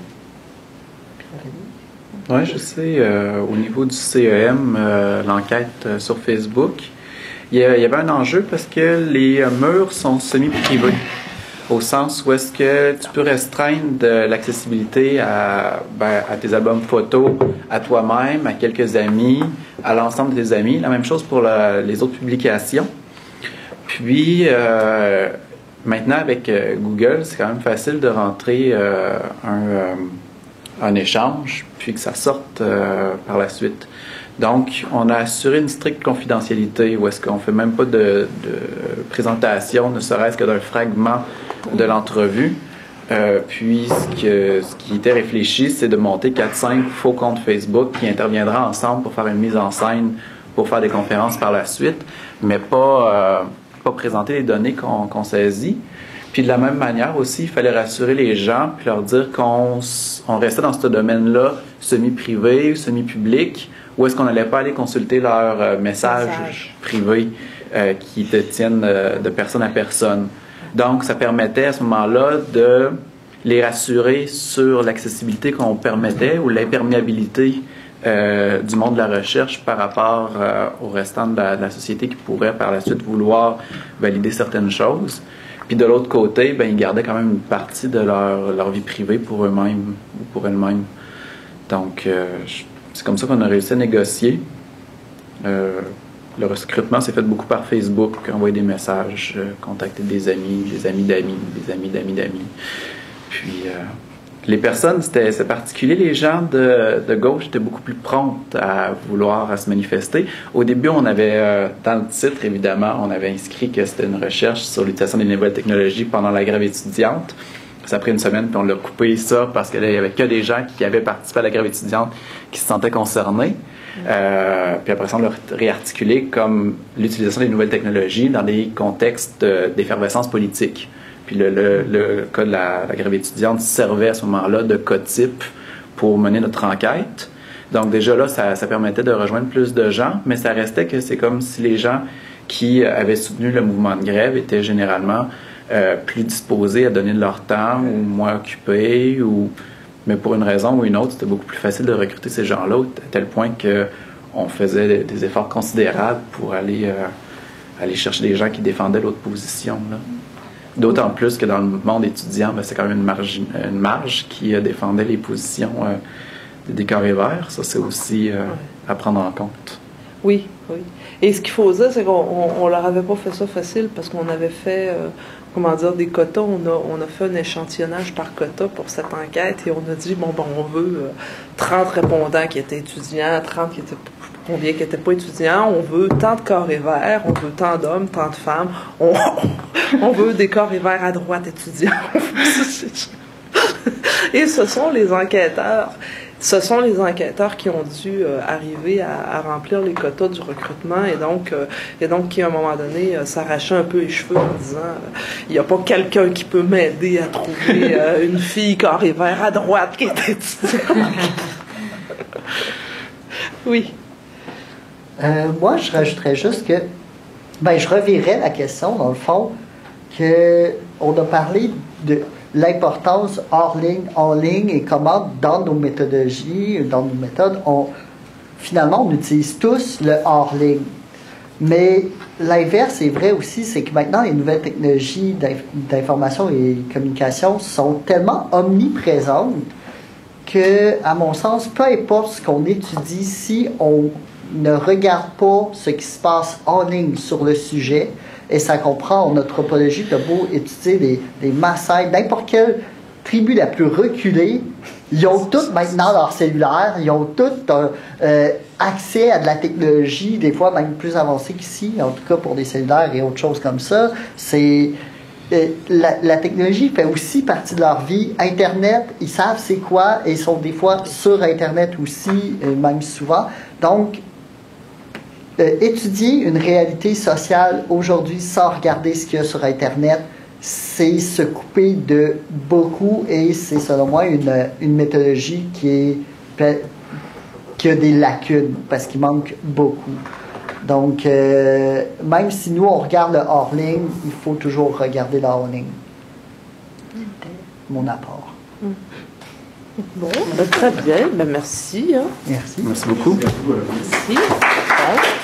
Oui, je sais, au niveau du CEM, l'enquête sur Facebook, il y avait un enjeu parce que les murs sont semi-privés, au sens où est-ce que tu peux restreindre l'accessibilité à tes albums photos, à toi-même, à quelques amis, à l'ensemble de tes amis. La même chose pour les autres publications. Puis, maintenant, avec Google, c'est quand même facile de rentrer un échange, puis que ça sorte par la suite. Donc, on a assuré une stricte confidentialité, où est-ce qu'on ne fait même pas de présentation, ne serait-ce que d'un fragment de l'entrevue. Puis, ce qui était réfléchi, c'est de monter 4-5 faux comptes Facebook qui interviendront ensemble pour faire une mise en scène, pour faire des conférences par la suite, mais pas présenter les données qu'on saisit. Puis de la même manière aussi, il fallait rassurer les gens puis leur dire qu'on restait dans ce domaine-là semi-privé, semi-public, où est-ce qu'on n'allait pas aller consulter leurs messages privés qui te tiennent de personne à personne. Donc, ça permettait à ce moment-là de les rassurer sur l'accessibilité qu'on permettait ou l'imperméabilité du monde de la recherche par rapport au restant de la société qui pourrait par la suite vouloir valider certaines choses. Puis de l'autre côté, ben, ils gardaient quand même une partie de leur vie privée pour eux-mêmes ou pour elles-mêmes. Donc, c'est comme ça qu'on a réussi à négocier. Le recrutement s'est fait beaucoup par Facebook, envoyer des messages, contacter des amis d'amis, des amis d'amis d'amis. Puis, les personnes, c'est particulier. Les gens de gauche étaient beaucoup plus promptes à se manifester. Au début, on avait, dans le titre, évidemment, on avait inscrit que c'était une recherche sur l'utilisation des nouvelles technologies pendant la grève étudiante. Ça a pris une semaine, puis on l'a coupé ça parce qu'il n'y avait que des gens qui avaient participé à la grève étudiante qui se sentaient concernés. Puis après ça, on l'a réarticulé comme l'utilisation des nouvelles technologies dans des contextes d'effervescence politique. Puis le cas de la grève étudiante servait à ce moment-là de cas type pour mener notre enquête. Donc déjà là, ça permettait de rejoindre plus de gens, mais ça restait que c'est comme si les gens qui avaient soutenu le mouvement de grève étaient généralement plus disposés à donner de leur temps ou moins occupés, mais pour une raison ou une autre, c'était beaucoup plus facile de recruter ces gens-là, à tel point qu'on faisait des efforts considérables pour aller chercher des gens qui défendaient l'autre position, là. D'autant plus que dans le monde étudiant, ben, c'est quand même une marge qui défendait les positions des carrés verts. Ça, c'est aussi à prendre en compte. Oui, oui. Et ce qu'il faut dire, c'est qu'on leur avait pas fait ça facile parce qu'on avait fait, des quotas. On a fait un échantillonnage par quota pour cette enquête et on a dit, on veut 30 répondants qui étaient étudiants, 30 qui étaient... Combien qui n'étaient pas étudiants, on veut tant de carrés verts, on veut tant d'hommes, tant de femmes, on veut des carrés verts à droite étudiants. Et ce sont les enquêteurs. ce sont les enquêteurs qui ont dû arriver à remplir les quotas du recrutement et donc qui, à un moment donné, s'arrachaient un peu les cheveux en disant il n'y a pas quelqu'un qui peut m'aider à trouver une fille carré vert à droite qui est étudiante. Oui. Moi, je rajouterais juste que je reverrais la question, dans le fond, qu'on a parlé de l'importance hors ligne, en ligne, et comment, dans nos méthodologies, dans nos méthodes, finalement, on utilise tous le hors ligne. Mais l'inverse est vrai aussi, c'est que maintenant, les nouvelles technologies d'information et de communication sont tellement omniprésentes que, à mon sens, peu importe ce qu'on étudie, si on ne regarde pas ce qui se passe en ligne sur le sujet, et ça comprend en anthropologie, tu as beau étudier des Maasai, n'importe quelle tribu la plus reculée, ils ont toutes maintenant leur cellulaire, ils ont toutes accès à de la technologie, des fois même plus avancée qu'ici, en tout cas pour des cellulaires et autres choses comme ça. La technologie fait aussi partie de leur vie. Internet, ils savent c'est quoi, et ils sont des fois sur Internet aussi, même souvent. Donc, étudier une réalité sociale aujourd'hui sans regarder ce qu'il y a sur Internet, c'est se couper de beaucoup, et c'est selon moi une méthodologie qui a des lacunes parce qu'il manque beaucoup. Donc, même si nous on regarde le hors-ligne, il faut toujours regarder le hors-ligne. Mon apport. Bon, très bien. Merci. Hein. Merci. Merci beaucoup. Merci beaucoup. Merci. Ouais.